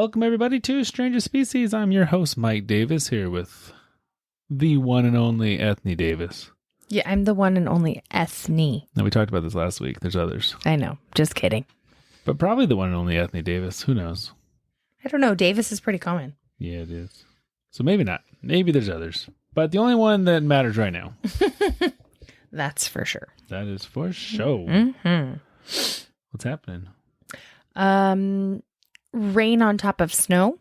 Welcome, everybody, to Stranger Species. I'm your host, Mike Davis, here with the one and only Ethne Davis. Yeah, I'm the one and only Ethne. Now, we talked about this last week. There's others. I know. Just kidding. But probably the one and only Ethne Davis. Who knows? I don't know. Davis is pretty common. Yeah, it is. So maybe not. Maybe there's others. But the only one that matters right now. That's for sure. That is for sure. Mm-hmm. What's happening? Rain on top of snow.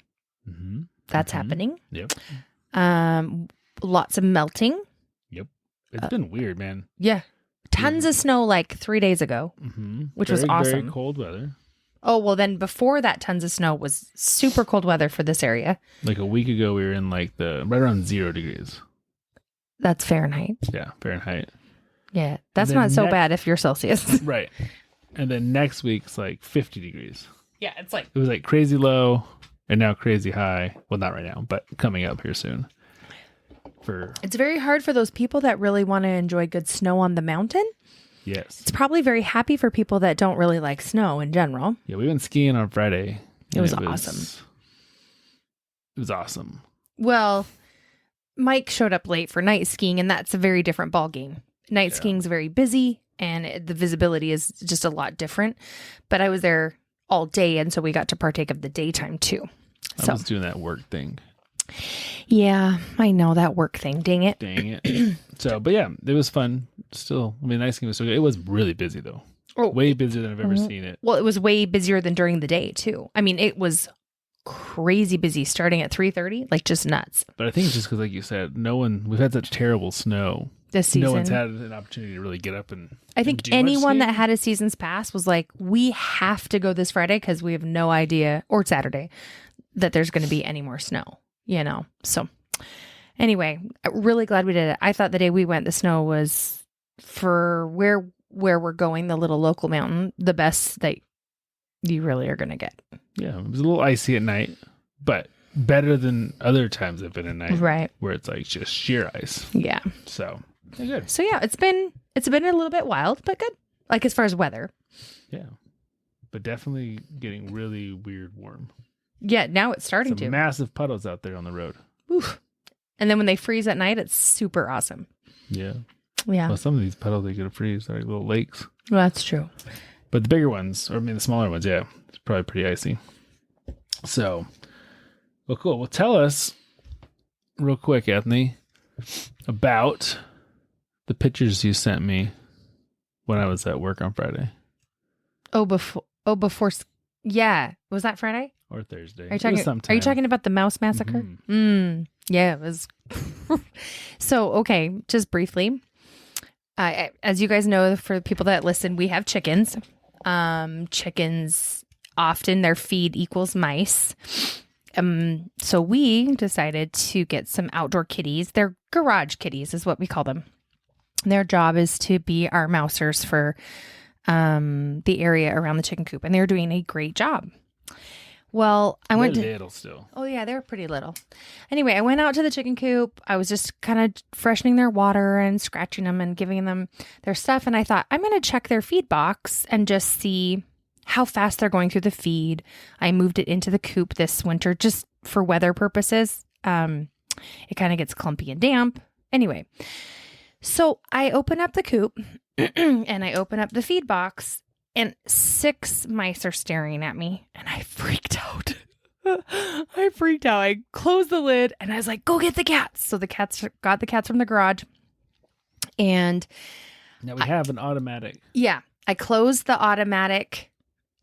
Mm-hmm. That's happening. Yep. Lots of melting. Yep. It's been weird, man. Yeah. Tons of snow like 3 days ago, which was awesome. Very cold weather. Oh, well, then before that, tons of snow was super cold weather for this area. Like a week ago, we were in like right around 0 degrees. That's Fahrenheit. Yeah, Fahrenheit. Yeah. That's not so bad if you're Celsius. Right. And then next week's like 50 degrees. Yeah, it's like... It was like crazy low and now crazy high. Well, not right now, but coming up here soon. It's very hard for those people that really want to enjoy good snow on the mountain. Yes. It's probably very happy for people that don't really like snow in general. Yeah, we went skiing on Friday. It was awesome. It was awesome. Well, Mike showed up late for night skiing, and that's a very different ball game. Night skiing's very busy, and the visibility is just a lot different. But I was there all day, and so we got to partake of the daytime too. I was doing that work thing. Yeah, I know that work thing. Dang it. But yeah, it was fun. Still, I mean, night skiing was so good. It was really busy though. Oh, way busier than I've ever seen it. Well, it was way busier than during the day too. I mean, it was crazy busy starting at 3:30, like just nuts. But I think it's just because, like you said, we've had such terrible snow this season. No one's had an opportunity to really get up and I think anyone that had a season's pass was like, we have to go this Friday because we have no idea, or Saturday, that there's going to be any more snow, you know? So anyway, really glad we did it. I thought the day we went, the snow was for where we're going, the little local mountain, the best that you really are going to get. Yeah, it was a little icy at night, but better than other times I've been at night. Right. Where it's like just sheer ice. Yeah. So, good. So yeah, it's been a little bit wild, but good. Like as far as weather. Yeah. But definitely getting really weird warm. Yeah, now it's starting to. Massive puddles out there on the road. Oof. And then when they freeze at night, it's super awesome. Yeah. Yeah. Well, some of these puddles they could freeze. They're like little lakes. Well, that's true. But the bigger ones, or I mean the smaller ones, yeah, it's probably pretty icy. So, well, cool. Well, tell us real quick, Ethne, about the pictures you sent me when I was at work on Friday. Before. Yeah. Was that Friday? Or Thursday. Are you talking about the mouse massacre? Mm-hmm. Yeah, it was. So, okay, just briefly. As you guys know, for people that listen, we have chickens. Chickens, often their feed equals mice. So we decided to get some outdoor kitties. They're garage kitties is what we call them. Their job is to be our mousers for the area around the chicken coop. And they're doing a great job. Well, they're little still. Oh, yeah, they're pretty little. Anyway, I went out to the chicken coop. I was just kind of freshening their water and scratching them and giving them their stuff. And I thought, I'm going to check their feed box and just see how fast they're going through the feed. I moved it into the coop this winter just for weather purposes. It kind of gets clumpy and damp. Anyway, so I open up the coop and I open up the feed box. And 6 mice are staring at me, and I freaked out. I closed the lid, and I was like, go get the cats. So the cats got the cats from the garage. And now we have an automatic. Yeah. I closed the automatic,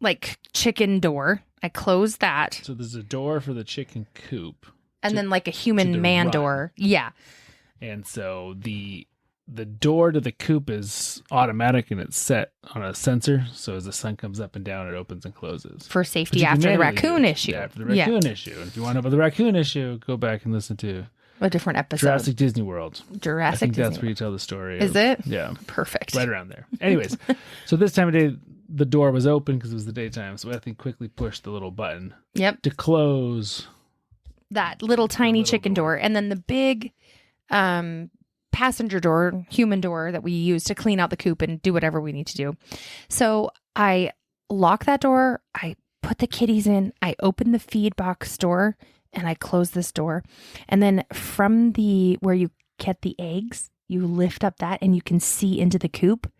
like, chicken door. I closed that. So there's a door for the chicken coop. And then, like, a human man door. Yeah. And so the door to the coop is automatic and it's set on a sensor. So as the sun comes up and down, it opens and closes. For safety after the raccoon issue. Yeah, after the raccoon issue. And if you want to know about the raccoon issue, go back and listen to a different episode. Jurassic Disney World. I think that's where you tell the story. Is it? Yeah. Perfect. Right around there. Anyways, so this time of day, the door was open because it was the daytime. So I think quickly pushed the little button. Yep. To close that little tiny chicken door. And then the big passenger door, human door that we use to clean out the coop and do whatever we need to do. So I lock that door. I put the kitties in. I opened the feed box door and I closed this door. And then from where you get the eggs, you lift up that and you can see into the coop.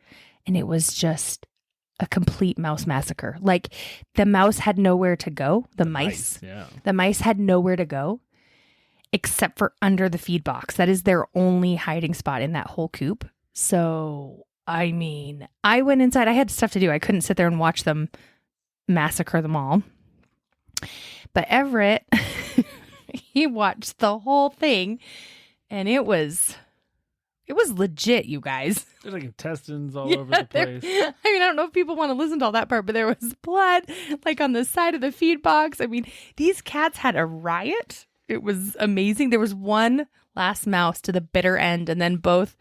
And it was just a complete mouse massacre. Like the mouse had nowhere to go. The mice had nowhere to go except for under the feed box. That is their only hiding spot in that whole coop. So, I mean, I went inside. I had stuff to do. I couldn't sit there and watch them massacre them all. But Everett, he watched the whole thing, and it was legit, you guys. There's like intestines all over the place. I mean, I don't know if people want to listen to all that part, but there was blood like on the side of the feed box. I mean, these cats had a riot. It was amazing. There was one last mouse to the bitter end, and then both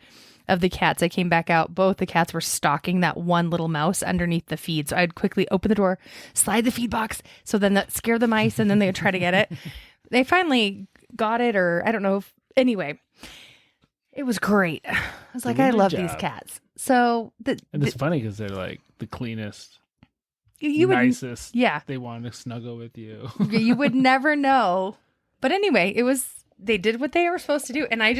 of the cats, I came back out, both the cats were stalking that one little mouse underneath the feed. So I'd quickly open the door, slide the feed box, so then that scared the mice, and then they would try to get it. They finally got it, or I don't know. Anyway, it was great. I was like, I love these cats. So and it's funny because they're like the cleanest, would, nicest. yeah. They want to snuggle with you. You would never know. But anyway, they did what they were supposed to do. And I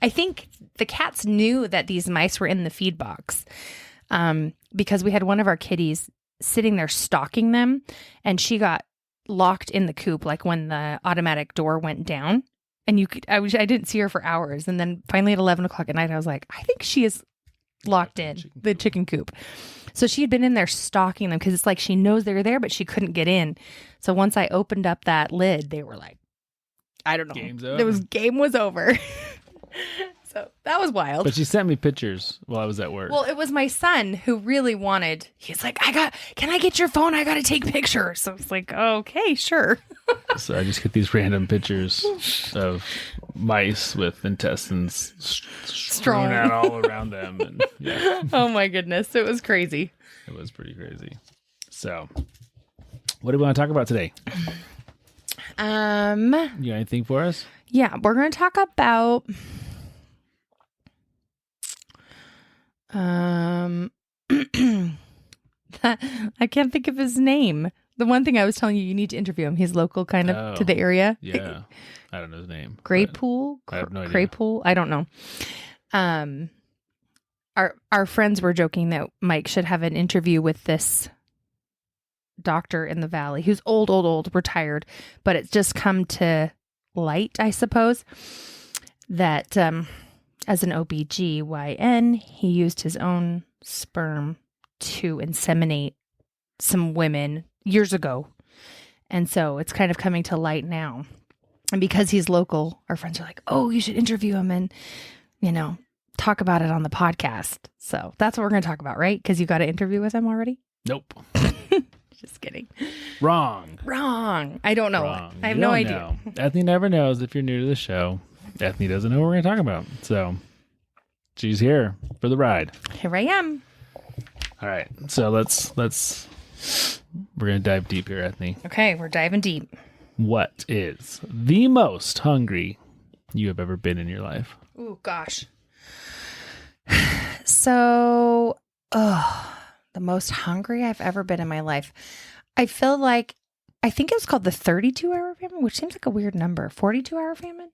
think the cats knew that these mice were in the feed box because we had one of our kitties sitting there stalking them, and she got locked in the coop, like when the automatic door went down. And I didn't see her for hours. And then finally at 11 o'clock at night, I was like, I think she is locked in the chicken coop. So she had been in there stalking them because it's like she knows they're there, but she couldn't get in. So once I opened up that lid, they were like, I don't know. Game's over. Game was over. So that was wild. But she sent me pictures while I was at work. Well, it was my son who really wanted, he's like, can I get your phone? I got to take pictures. So it's like, okay, sure. So I just get these random pictures of mice with intestines strewn out all around them. And yeah. Oh my goodness. It was crazy. It was pretty crazy. So what do we want to talk about today? You got anything for us? Yeah, we're going to talk about I can't think of his name. The one thing I was telling you need to interview him. He's local kind of to the area. Yeah. I don't know his name. Graypool? I have no idea. Graypool? I don't know. Our friends were joking that Mike should have an interview with this doctor in the valley who's old, retired, but it's just come to light, I suppose, that as an OBGYN, he used his own sperm to inseminate some women years ago. And so it's kind of coming to light now. And because he's local, our friends are like, oh, you should interview him and, talk about it on the podcast. So that's what we're going to talk about, right? Because you got an interview with him already? Nope. Just kidding. Wrong. I don't know. Wrong. I have no idea. Ethne never knows if you're new to the show. Ethne doesn't know what we're going to talk about. So she's here for the ride. Here I am. All right. So we're going to dive deep here, Ethne. Okay. We're diving deep. What is the most hungry you have ever been in your life? Oh, gosh. So, the most hungry I've ever been in my life. I think it was called the 32-hour famine, which seems like a weird number. 42-hour famine?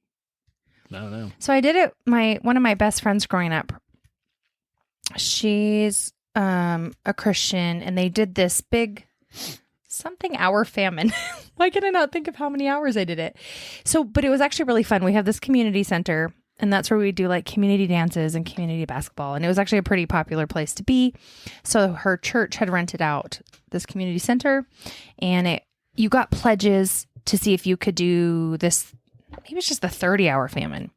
I don't know. So I did it. One of my best friends growing up, she's a Christian, and they did this big something hour famine. Why can I not think of how many hours I did it? So, but it was actually really fun. We have this community center, and that's where we do like community dances and community basketball. And it was actually a pretty popular place to be. So her church had rented out this community center, and you got pledges to see if you could do this. Maybe it's just the 30-hour famine.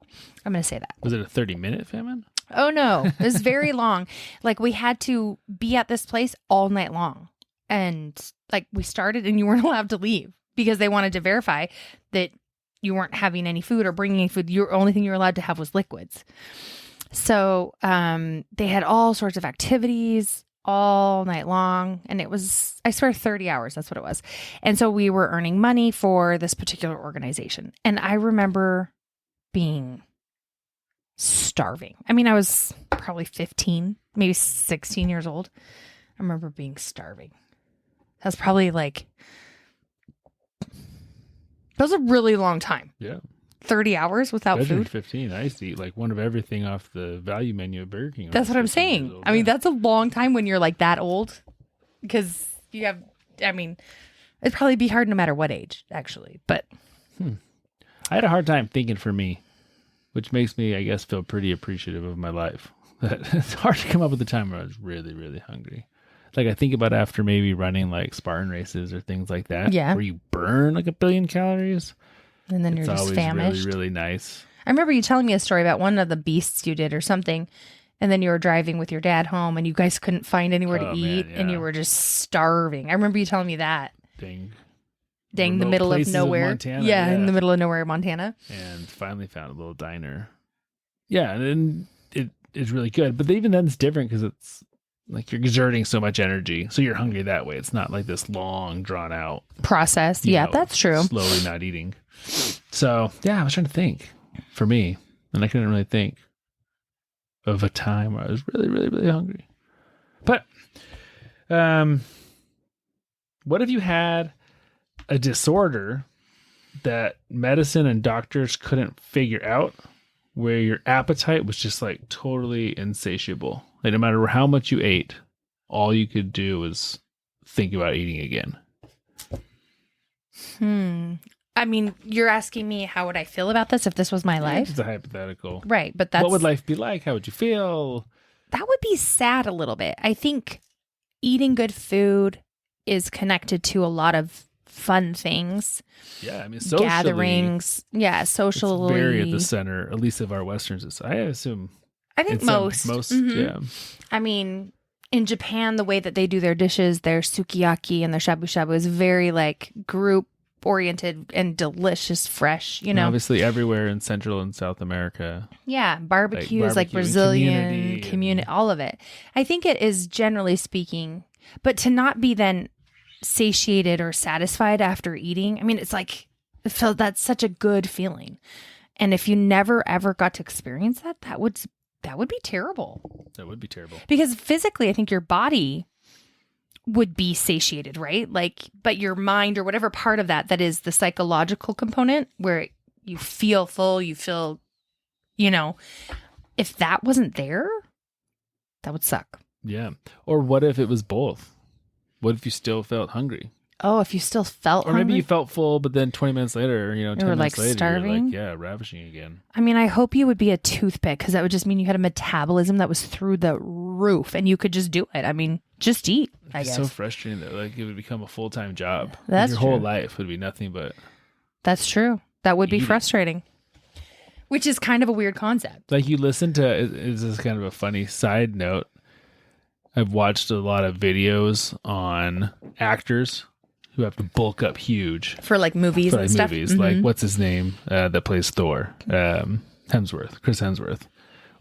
I'm going to say that. Was it a 30-minute famine? Oh, no. It was very long. Like, we had to be at this place all night long. And, like, we started and you weren't allowed to leave because they wanted to verify that you weren't having any food or bringing any food. The only thing you were allowed to have was liquids. So they had all sorts of activities all night long. And it was, I swear, 30 hours. That's what it was. And so we were earning money for this particular organization. And I remember being starving. I mean, I was probably 15, maybe 16 years old. I remember being starving. That was probably like That's a really long time. Yeah. 30 hours without Especially food. 15. I used to eat like one of everything off the value menu at Burger King. when I That's was what I'm 15 years saying. old. I mean, Yeah. that's a long time when you're like that old because you have, I mean, it'd probably be hard no matter what age, actually. But I had a hard time thinking for me, which makes me, I guess, feel pretty appreciative of my life. It's hard to come up with a time where I was really, really hungry. Like I think about after maybe running like Spartan races or things like that, Yeah. where you burn like 1 billion calories. and then It's you're just always famished. really, really nice. I remember you telling me a story about one of the beasts you did or something. And then you were driving with your dad home and you guys couldn't find anywhere to Oh, eat man, and yeah. you were just starving. I remember you telling me that. Dang, Dang, the remote middle of places nowhere. Montana, yeah, in the middle of nowhere, Montana. And finally found a little diner. Yeah, and then it is really good. But even then, it's different because it's like you're exerting so much energy, so you're hungry that way. It's not like this long, drawn out Process. you Yeah, know, that's true. slowly not eating. So yeah, I was trying to think for me, and I couldn't really think of a time where I was really, really, really hungry. But what if you had a disorder that medicine and doctors couldn't figure out, where your appetite was just like totally insatiable? Like no matter how much you ate, all you could do was think about eating again. I mean, you're asking me how would I feel about this if this was my life? It's a hypothetical. Right, but that's What would life be like? How would you feel? that would be sad a little bit. I think eating good food is connected to a lot of fun things, Yeah, I mean, socially, gatherings. Yeah, it's socially. very at the center, at least of our Western society. I assume I think in some- most. Mhm. yeah. I mean, in Japan, the way that they do their dishes, their sukiyaki and their shabu shabu is very like group oriented and delicious, fresh, you And know? obviously everywhere in Central and South America. Yeah, barbecues, like barbecuing, Brazilian community community, all of it. I think it is generally speaking, but to not be then satiated or satisfied after eating, I mean, it's like, that's such a good feeling. And if you never ever got to experience that, that would be terrible. That would be terrible. Because physically, I think your body would be satiated, right? Like, but your mind or whatever part of that is the psychological component where you feel full, you feel, if that wasn't there, that would suck. Yeah. Or what if it was both? What if you still felt hungry? Oh, if you still felt Or maybe hungry? you felt full, but then 20 minutes later, 10 were, minutes like, later, you're starving? like, yeah, ravishing again. I mean, I hope you would be a toothpick because that would just mean you had a metabolism that was through the roof and you could just do it. I mean, just eat, I It's guess. so frustrating that like it would become a full-time job. Like, That's your whole true. life would be nothing but That's true. That would be Eating. frustrating, which is kind of a weird concept. like you listen to. Is this kind of a funny side note? I've watched a lot of videos on actors who have to bulk up huge For like movies for and like stuff. movies. Like Mhm. what's his name that plays Thor? Chris Hemsworth,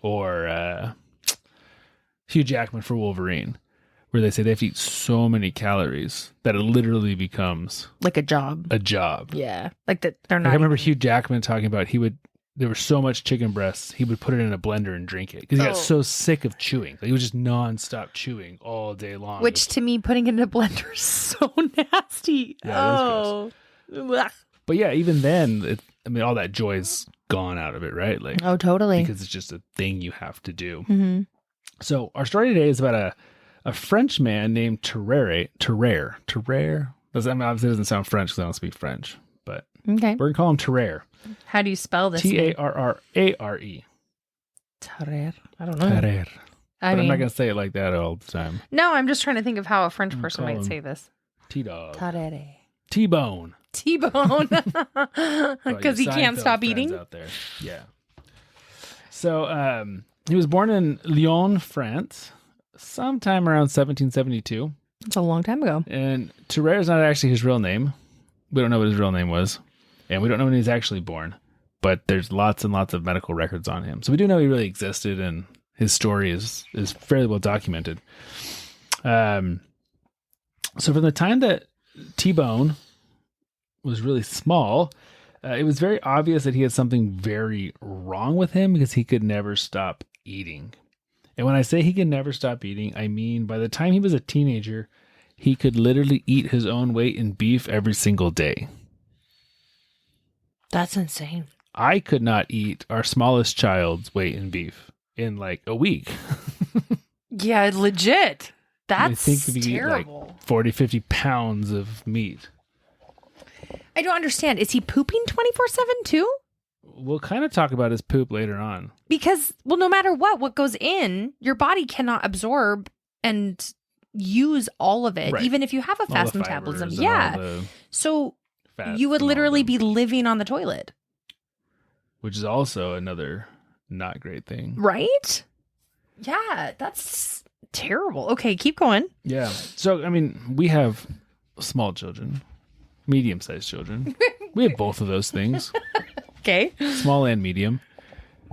or Hugh Jackman for Wolverine, where they say they have to eat so many calories that it literally becomes Like a job. a job. Yeah. Like that they're Like not. I remember Hugh Jackman talking about there was so much chicken breasts, he would put it in a blender and drink it because he got Oh. so sick of chewing. Like he was just nonstop chewing all day long. Which to me, putting it in a blender is so nasty. Yeah, it is Ugh. But yeah, even then, all that joy's gone out of it, right? Like Oh, totally. because it's just a thing you have to do. hmm So our story today is about a French man named Tarrare. Obviously it doesn't sound French because I don't speak French, but Okay. we're gonna call him Tarrare. How do you spell this? name? Tarrare. Tarrare. I don't know. Tarrare. I But mean, I'm not gonna say it like that all the time. no, I'm just trying to think of how a French person call might him say this. T-Dog. Tarrare. T-Bone. T-bone. For all Because you he can't Seinfeld stop friends eating. out there. Yeah. So he was born in Lyon, France, sometime around 1772. It's a long time ago. And Tarrare is not actually his real name. We don't know what his real name was. And we don't know when he was actually born. But there's lots and lots of medical records on him. So we do know he really existed, and his story is fairly well documented. So from the time that T-Bone was really small, it was very obvious that he had something very wrong with him because he could never stop eating. And when I say he could never stop eating, I mean by the time he was a teenager, he could literally eat his own weight in beef every single day. That's insane. I could not eat our smallest child's weight in beef in like a week. Yeah, legit. That's think we terrible. Eat like 40, 50 pounds of meat. I don't understand. Is he pooping 24/7 too? We'll kind of talk about his poop later on. Because, well, no matter what goes in, your body cannot absorb and use all of it, Right. even if you have a All fast the metabolism. fibers and Yeah. all the So fats you would and all literally the- be living on the toilet. Which is also another not great thing. Right? Yeah, that's terrible. Okay, keep going. Yeah. So, I mean, we have small children, medium-sized children. We have both of those things, Okay. small and medium.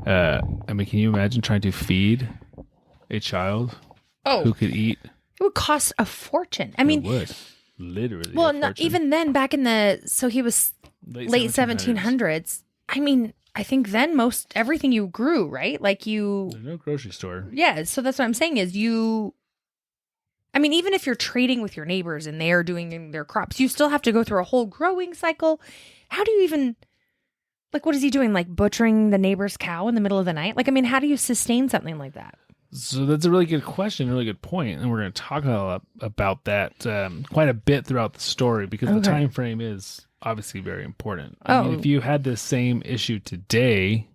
I mean, can you imagine trying to feed a child Oh, who could eat? it would cost a fortune. I It mean, would. Literally. well, a not, fortune. even then, back in the, so he was late 1700s. I mean, I think then everything you grew, right? Like There's no grocery store. yeah. So that's what I'm saying is I mean, even if you're trading with your neighbors and they are doing their crops, you still have to go through a whole growing cycle. How do you even, like, what is he doing? Like butchering the neighbor's cow in the middle of the night? Like, I mean, how do you sustain something like that? So that's a really good question, a really good point, and we're going to talk about that quite a bit throughout the story because the time frame is obviously very important. I mean, if you had the same issue today,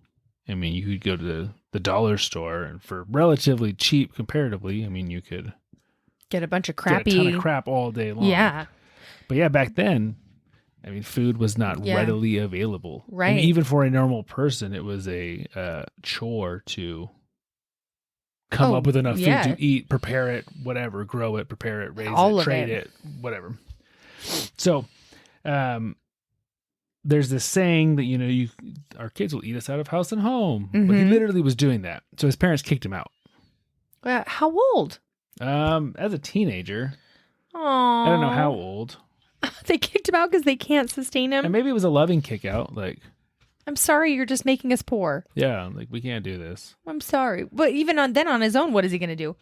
I mean, you could go to the dollar store and for relatively cheap comparatively, I mean, you could Get a bunch of get crappy. a ton of crap all day long. Yeah. But yeah, back then, I mean, food was not Yeah. readily available. Right. And even for a normal person, it was a chore to come up with enough food to eat, prepare it, whatever, grow it, prepare it, raise All it, of trade it, whatever. So, there's this saying that, our kids will eat us out of house and home. But he Mhm. literally was doing that. So his parents kicked him out. How old? As a teenager, Oh, I don't know how old. They kicked him out because they can't sustain him. And maybe it was a loving kick out. Like, I'm sorry, you're just making us poor. yeah, like we can't do this. I'm sorry. But even on his own, what is he going to do?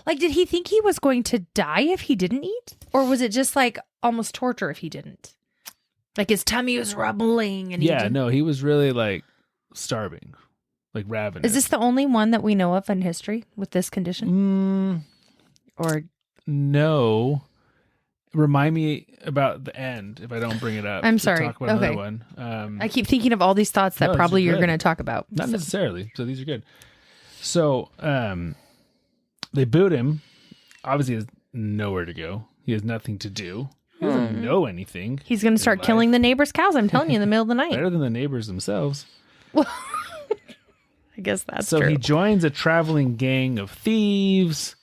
Like, did he think he was going to die if he didn't eat? Or was it just like almost torture if he didn't? Like his tummy was rumbling and He was really like starving, like ravenous. Is this the only one that we know of in history with this condition? Or no. Remind me about the end if I don't bring it up. I'm to sorry. Talk about Okay. another one. I keep thinking of all these thoughts that No, these probably are you're good. going to talk about. Not So- necessarily. So these are good. So they boot him. Obviously, he has nowhere to go. He has nothing to do. He doesn't know anything. He's going to start killing the neighbor's cows. I'm telling you, in the middle of the night. Better than the neighbors themselves. Well, I guess that's So true. he joins a traveling gang of thieves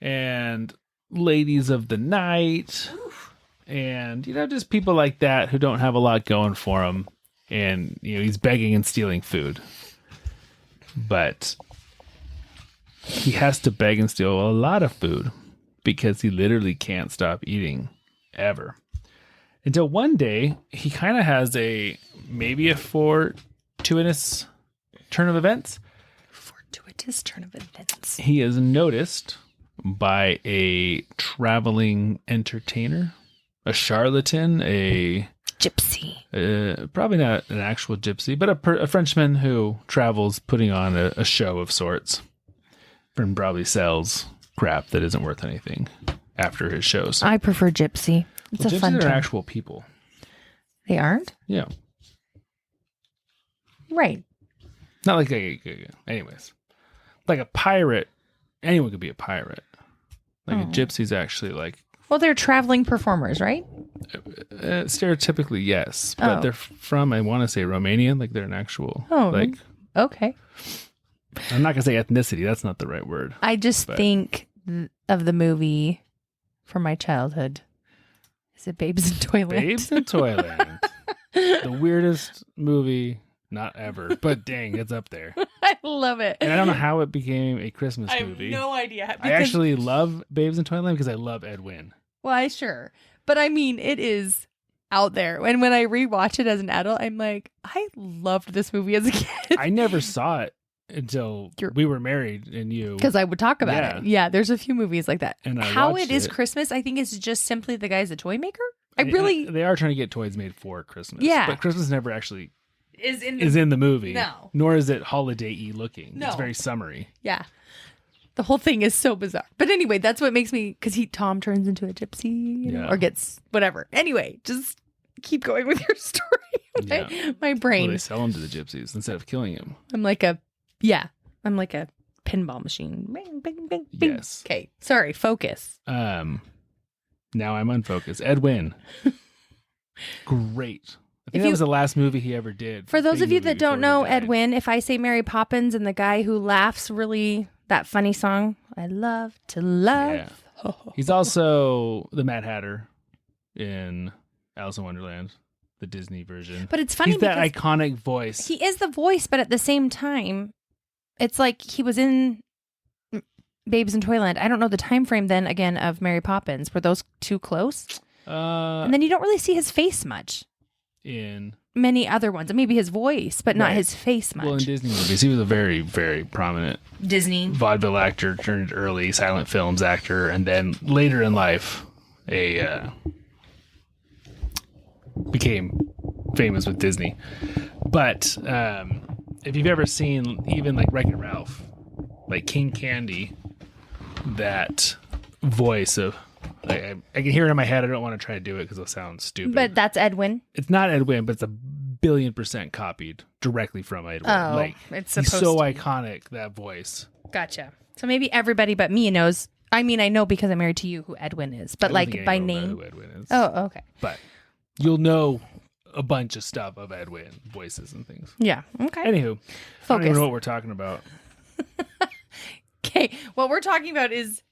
and ladies of the night and, just people like that who don't have a lot going for him. And, he's begging and stealing food. But he has to beg and steal a lot of food because he literally can't stop eating ever. Until one day, he kind of has maybe a fortuitous turn of events. Fortuitous turn of events. He is noticed by a traveling entertainer, a charlatan, Gypsy. probably not an actual gypsy, but a Frenchman who travels putting on a show of sorts and probably sells crap that isn't worth anything after his shows. I prefer gypsy. It's a Gypsies fun are term. actual people. They aren't? Yeah. Right. Not like anyways. Like a pirate, anyone could be a pirate. Like a gypsy's actually like Well, they're traveling performers, right? stereotypically, yes, but they're from, I want to say, Romania. Like they're an actual, Okay. I'm not gonna say ethnicity. That's not the right word. I just think of the movie from my childhood. Is it Babes in Toyland? Babes in Toyland, the weirdest movie, not ever, but dang, it's up there. I love it. And I don't know how it became a Christmas I have movie. no idea. I actually love Babes in Toyland because I love Ed Wynn. Well, sure. But I mean, it is out there. And when I rewatch it as an adult, I'm like, I loved this movie as a kid. I never saw it until we were married and you. Because I would talk about Yeah. it. Yeah, there's a few movies like that. And I How watched it is it. Christmas, I think, is just simply the guy's a toy maker. They are trying to get toys made for Christmas. Yeah. But Christmas never actually is in the movie. No. Nor is it holiday-y looking. No. It's very summery. Yeah. The whole thing is so bizarre. But anyway, that's what makes me, because Tom turns into a gypsy, you know, or gets whatever. Anyway, just keep going with your story. My brain. Well, they sell them to the gypsies instead of killing him. I'm like a pinball machine. Bing, bing, bing, bing. Yes. Okay. Sorry. Focus. Now I'm unfocused. Edwin. Great. I think that was the last movie he ever did. For those of you that don't know Edwin, if I say Mary Poppins and the guy who laughs really that funny song, I love to love. Yeah. He's also the Mad Hatter in Alice in Wonderland, the Disney version. But it's funny he's that iconic voice. He is the voice, but at the same time, it's like he was in Babes in Toyland. I don't know the time frame then again of Mary Poppins. Were those too close? And then you don't really see his face much. In many other ones. Maybe his voice, but not his face much. Well, in Disney movies, he was a very, very prominent Disney vaudeville actor turned early silent films actor, and then later in life, became famous with Disney. But if you've ever seen even like Wreck-It Ralph, like King Candy, that voice of I can hear it in my head. I don't want to try to do it because it'll sound stupid. But that's Edwin. It's not Edwin, but it's 1,000,000,000% copied directly from Edwin. Oh, like, it's supposed he's so to. iconic, that voice. Gotcha. So maybe everybody but me knows. I mean, I know because I'm married to you who Edwin is, but like by name. Who Edwin is. Oh, okay. But you'll know a bunch of stuff of Edwin, voices and things. Yeah. Okay. Anywho, I don't even know what we're talking about. Okay. What we're talking about is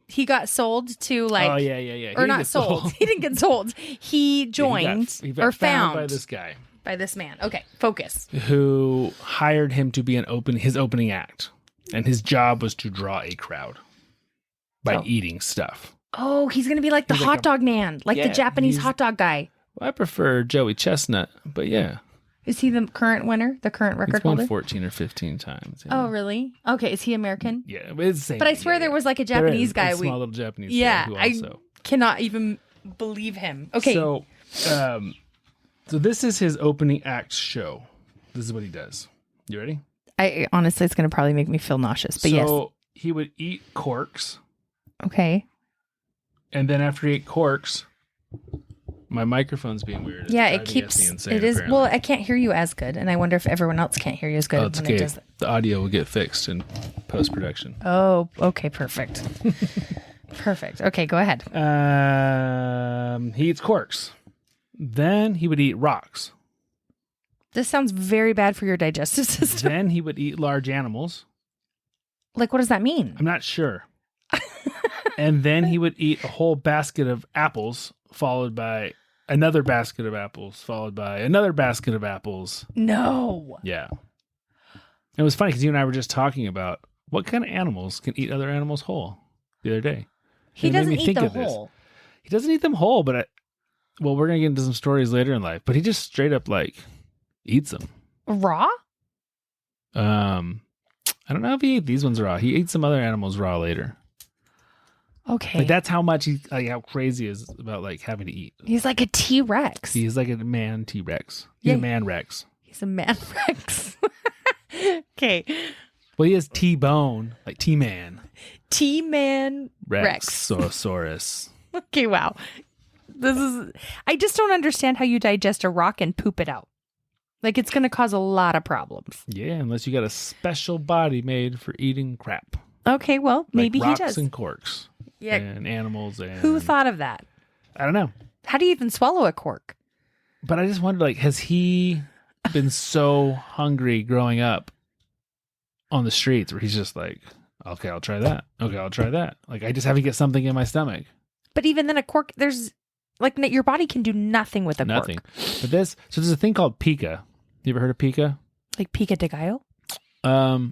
he got sold to like. Oh, yeah. Or not sold. He didn't get sold. He joined he got or found found by this guy. By this man. Okay. Focus. Who hired him to be his opening act. And his job was to draw a crowd by eating stuff. Oh, he's going to be like the hot dog man, like the Japanese hot dog guy. Well, I prefer Joey Chestnut, but yeah. Is he the current winner, the current record holder? He's won 14 or 15 times. Yeah. Oh, really? Okay, is he American? Yeah, it's the same. But I swear there was like a Japanese guy. A small little Japanese guy who also. I cannot even believe him. Okay. So this is his opening act show. This is what he does. You ready? I honestly, it's going to probably make me feel nauseous, but yes. So he would eat corks. Okay. And then after he ate corks, my microphone's being weird. Yeah, it keeps. It is. Apparently. Well, I can't hear you as good, and I wonder if everyone else can't hear you as good it's when okay. it does that. The audio will get fixed in post production. Oh, okay, perfect. Perfect. Okay, go ahead. He eats corks. Then he would eat rocks. This sounds very bad for your digestive system. Then he would eat large animals. Like, what does that mean? I'm not sure. And then he would eat a whole basket of apples, followed by another basket of apples, followed by another basket of apples. No. Yeah. It was funny because you and I were just talking about what kind of animals can eat other animals whole the other day. He doesn't eat them whole. He doesn't eat them whole, but we're going to get into some stories later in life, but he just straight up like eats them. Raw? I don't know if he ate these ones raw. He ate some other animals raw later. Okay. Like that's how much how crazy he is about like having to eat. He's like a T-Rex. He's like a man T-Rex. He's a man Rex. He's a man Rex. Okay. Well, he has T-Bone, like T-Man. T-Man Rex. Rexosaurus. Okay, wow. I just don't understand how you digest a rock and poop it out. Like, it's going to cause a lot of problems. Yeah, unless you got a special body made for eating crap. Okay, well, maybe like he does. Rocks and corks. Yeah. And animals. And who thought of that? I don't know. How do you even swallow a cork? But I just wonder, like, has he been so hungry growing up on the streets where he's just like, okay, I'll try that. Okay, I'll try that. Like, I just have to get something in my stomach. But even then, a cork, there's, like, your body can do nothing with a cork. Nothing. But so there's a thing called pica. You ever heard of pica? Like pica de gallo?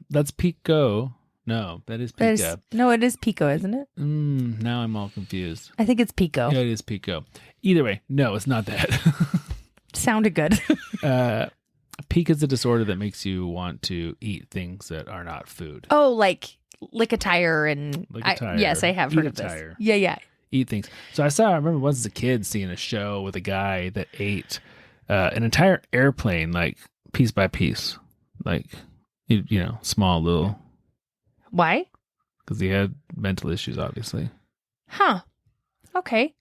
That's pico. No, that is pica. No, it is pico, isn't it? Now I'm all confused. I think it's pico. Yeah, it is pico. Either way, no, it's not that. Sounded good. Pica is a disorder that makes you want to eat things that are not food. Oh, like lick a tire and... Lick a tire. Yes, I have heard of this. Tire. Yeah. eat things. So I remember once as a kid seeing a show with a guy that ate an entire airplane, like piece by piece, like, small little, Why? because he had mental issues, obviously. Huh. Okay.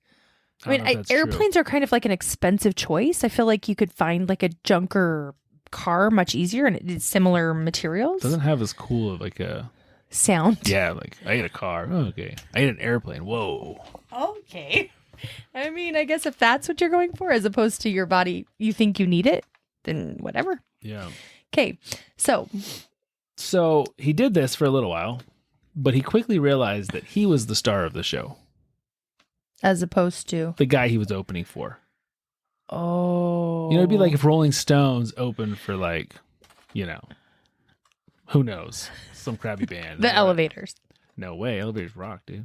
I mean, airplanes are kind of like an expensive choice. I feel like you could find like a junker car much easier and it's similar materials. Doesn't have as cool of like a sound. Yeah, like I ate a car. Oh, okay. I ate an airplane. Whoa. Okay. I mean, I guess if that's what you're going for, as opposed to your body, you think you need it, then whatever. Yeah. Okay. So he did this for a little while, but he quickly realized that he was the star of the show. As opposed to the guy he was opening for. Oh. It'd be like if Rolling Stones opened for like, who knows? Some crappy band. The Elevators. No way. Elevators rock, dude.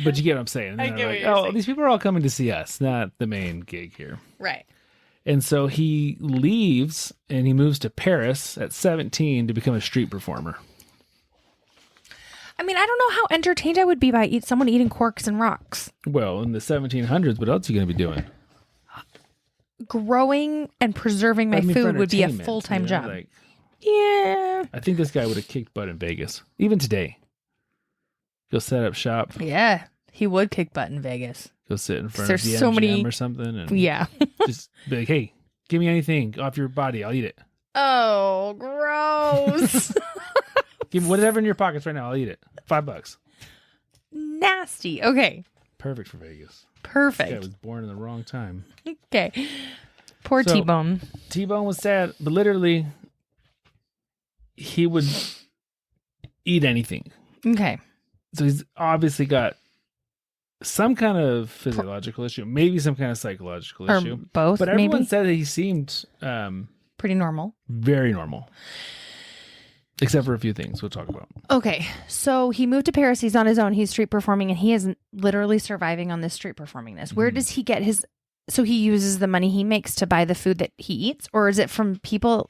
But you get what I'm saying. I get what you're saying. These people are all coming to see us, not the main gig here. Right. And so he leaves and he moves to Paris at 17 to become a street performer. I mean, I don't know how entertained I would be by someone eating corks and rocks. Well, in the 1700s, what else are you going to be doing? Growing and preserving my food would be a full-time job. Yeah. I think this guy would have kicked butt in Vegas. Even today. Go set up shop. Yeah. He would kick butt in Vegas. Go sit in front of the MGM or something. And just be like, hey, give me anything off your body. I'll eat it. Oh, gross. Give me whatever in your pockets right now. I'll eat it. $5. Nasty. Okay. Perfect for Vegas. Perfect. This guy was born in the wrong time. Okay. Poor T-Bone. T-Bone was sad, but literally, he would eat anything. Okay. So he's obviously got some kind of physiological issue, maybe some kind of psychological issue. Both, but everyone said that he seemed pretty normal. Very normal. Except for a few things we'll talk about. Okay. So he moved to Paris. He's on his own. He's street performing and he is literally surviving on this street performingness. Where does he get his... So he uses the money he makes to buy the food that he eats? Or is it from people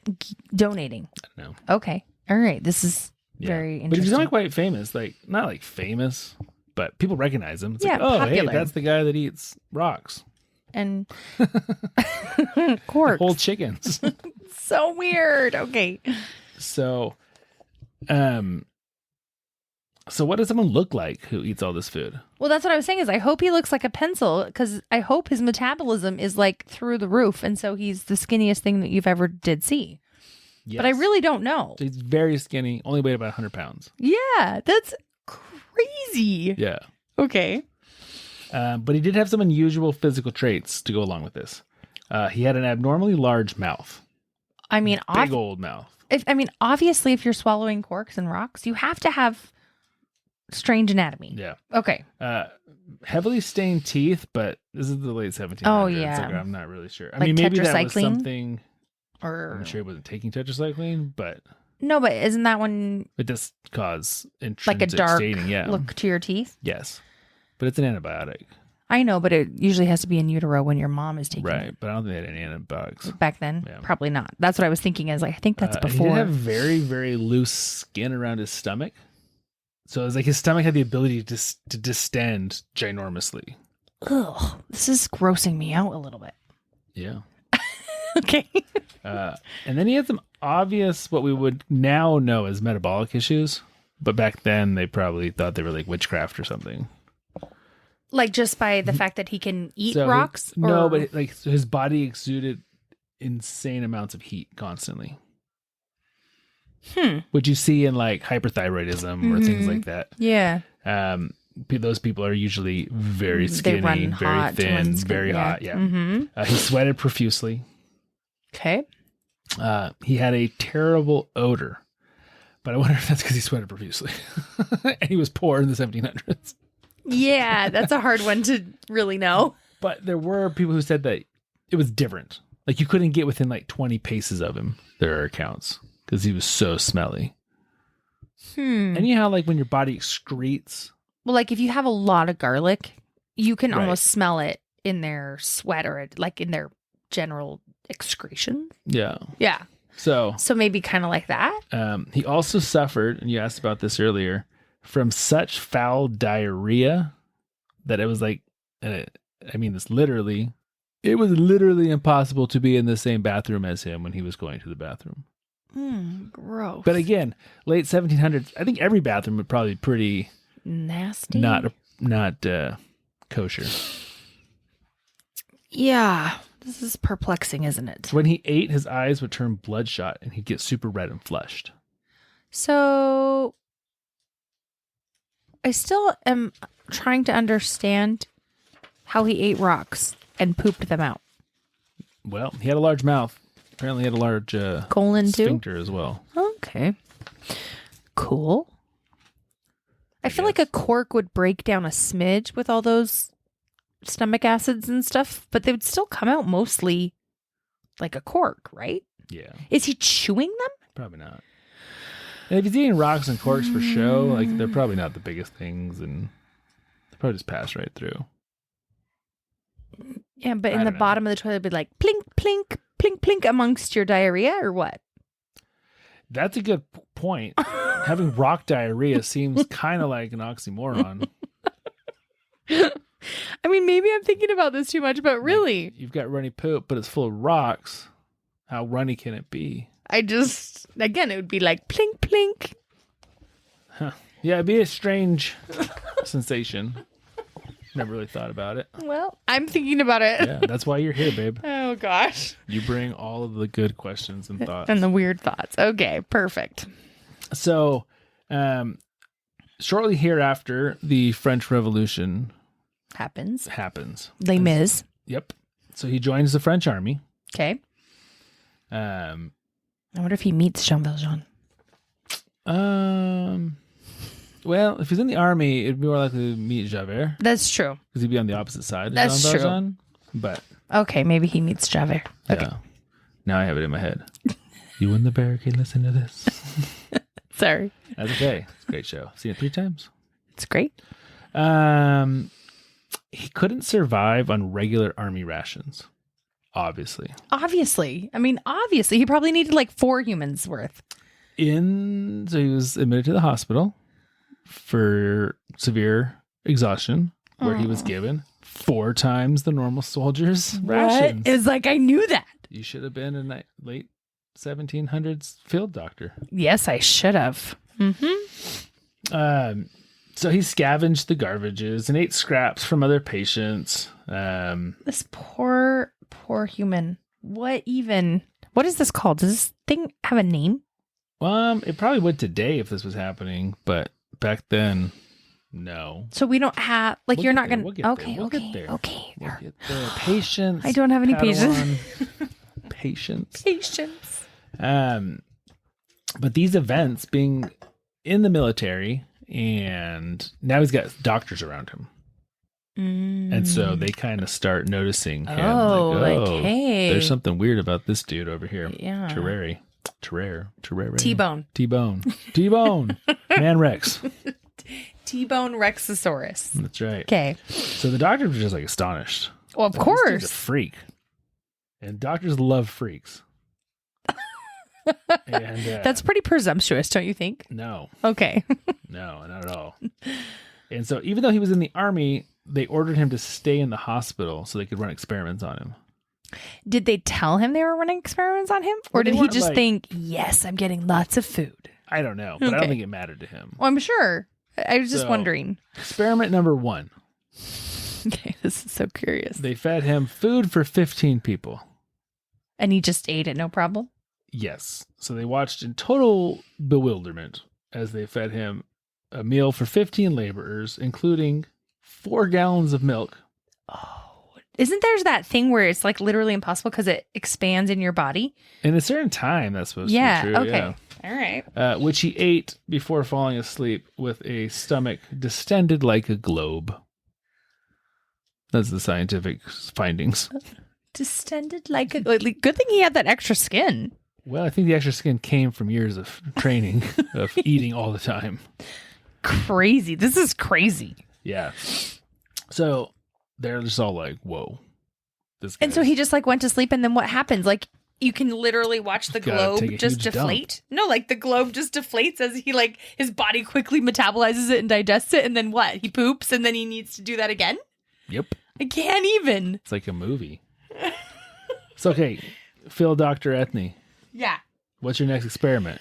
donating? I don't know. Okay. All right. This is very interesting. But he's not quite famous. Like, not like famous, but people recognize him. It's like, popular. Hey, that's the guy that eats rocks. And corks. Whole chickens. So weird. Okay. So what does someone look like who eats all this food? Well, that's what I was saying is I hope he looks like a pencil because I hope his metabolism is like through the roof. And so he's the skinniest thing that you've ever did see. Yes. But I really don't know. He's very skinny, only weighed about 100 pounds. Yeah, that's crazy. Yeah. Okay. But he did have some unusual physical traits to go along with this. He had an abnormally large mouth. I mean, big old mouth. Obviously, if you're swallowing corks and rocks, you have to have strange anatomy. Yeah. Okay. Heavily stained teeth, but this is the late 1700s. Oh, yeah. Like, I'm not really sure. I like mean, maybe that was tetracycline? something... Or... I'm sure he wasn't taking tetracycline, but... No, but isn't that when... It does cause intrinsic like a dark staining, look to your teeth? Yes. But it's an antibiotic. I know, but it usually has to be in utero when your mom is taking it. Right, but I don't think they had any antibiotics. Back then? Yeah. Probably not. That's what I was thinking. I was like, I think that's before. He did have very, very loose skin around his stomach. So it was like his stomach had the ability to distend ginormously. Ugh, this is grossing me out a little bit. Yeah. Okay. And then he had some obvious, what we would now know as metabolic issues. But back then, they probably thought they were like witchcraft or something. Like just by the fact that he can eat rocks? No, but like his body exuded insane amounts of heat constantly. Which you see in like hyperthyroidism or things like that. Yeah. Those people are usually very skinny, very thin, very hot. Yeah. Mm-hmm. He sweated profusely. Okay. He had a terrible odor. But I wonder if that's because he sweated profusely. And he was poor in the 1700s. Yeah, that's a hard one to really know. But there were people who said that it was different. Like you couldn't get within like 20 paces of him. There are accounts because he was so smelly. And you know how like when your body excretes? Well, like if you have a lot of garlic, you can almost smell it in their sweat or like in their general excretion. Yeah. Yeah. So maybe kind of like that. He also suffered, and you asked about this earlier, from such foul diarrhea that it was like, I mean, it was literally impossible to be in the same bathroom as him when he was going to the bathroom. Gross. But again, late 1700s, I think every bathroom would probably be pretty nasty. Not kosher. Yeah. This is perplexing, isn't it? When he ate, his eyes would turn bloodshot and he'd get super red and flushed. So I still am trying to understand how he ate rocks and pooped them out. Well, he had a large mouth. Apparently he had a large colon sphincter as well. Okay. Cool. I feel like a cork would break down a smidge with all those stomach acids and stuff, but they would still come out mostly like a cork, right? Yeah. Is he chewing them? Probably not. And if he's eating rocks and corks for show, like they're probably not the biggest things, and they probably just pass right through. Yeah, but in the bottom of the toilet, it'd be like plink, plink, plink, plink amongst your diarrhea, or what? That's a good point. Having rock diarrhea seems kind of like an oxymoron. I mean, maybe I'm thinking about this too much, but really. Like, you've got runny poop, but it's full of rocks. How runny can it be? Again, it would be like plink, plink. Huh. Yeah, it'd be a strange sensation. Never really thought about it. Well, I'm thinking about it. Yeah, that's why you're here, babe. Oh, gosh. You bring all of the good questions and thoughts. And the weird thoughts. Okay, perfect. So, shortly hereafter, the French Revolution happens. Les Mis. Yep. So he joins the French army. Okay. I wonder if he meets Jean Valjean. Well, if he's in the army, it'd be more likely to meet Javert. That's true. Because he'd be on the opposite side of That's Jean true. Valjean. But okay, maybe he meets Javert. Okay. Yeah. Now I have it in my head. You in the barricade, listen to this. Sorry. That's okay. It's a great show. Seen it 3 times. It's great. He couldn't survive on regular army rations. Obviously. I mean, obviously. He probably needed like 4 humans worth. So he was admitted to the hospital for severe exhaustion, where he was given 4 times the normal soldiers' rations. It was like, I knew that. You should have been a late 1700s field doctor. Yes, I should have. Mm-hmm. So he scavenged the garbages and ate scraps from other patients. This poor human. What is this called? Does this thing have a name? It probably would today if this was happening, but back then, no. So we don't have, like, you're not going to, We'll get there. Okay. We'll get there. Patience. I don't have any Padawan. Patience. But these events, being in the military, and now he's got doctors around him. And so they kind of start noticing him. Hey, there's something weird about this dude over here. Yeah. Tarrare. T-bone. Man Rex. T-bone Rexosaurus. That's right. Okay. So the doctor was just like astonished. Well, of course. This dude's a freak. And doctors love freaks. And, that's pretty presumptuous, don't you think? No. Okay. No, not at all. And so even though he was in the army, they ordered him to stay in the hospital so they could run experiments on him. Did they tell him they were running experiments on him? Or did he just think, yes, I'm getting lots of food? I don't know, but I don't think it mattered to him. Well, I'm sure. I was just wondering. Experiment number 1. Okay, this is so curious. They fed him food for 15 people. And he just ate it, no problem? Yes. So they watched in total bewilderment as they fed him a meal for 15 laborers, including 4 gallons of milk. Oh. Isn't there that thing where it's like literally impossible because it expands in your body? In a certain time, that's supposed to be true. Okay. Yeah. All right. Which he ate before falling asleep with a stomach distended like a globe. That's the scientific findings. Distended like a... Good thing he had that extra skin. Well, I think the extra skin came from years of training, of eating all the time. Crazy. This is crazy. Yeah. So they're just all like, whoa. And so he just like went to sleep, and then what happens? Like you can literally watch the Gotta take globe a just huge deflate. No, like the globe just deflates as he like his body quickly metabolizes it and digests it, and then what? He poops, and then he needs to do that again. Yep. I can't even. It's like a movie. It's okay. Phil, Dr. Ethne, Yeah. what's your next experiment?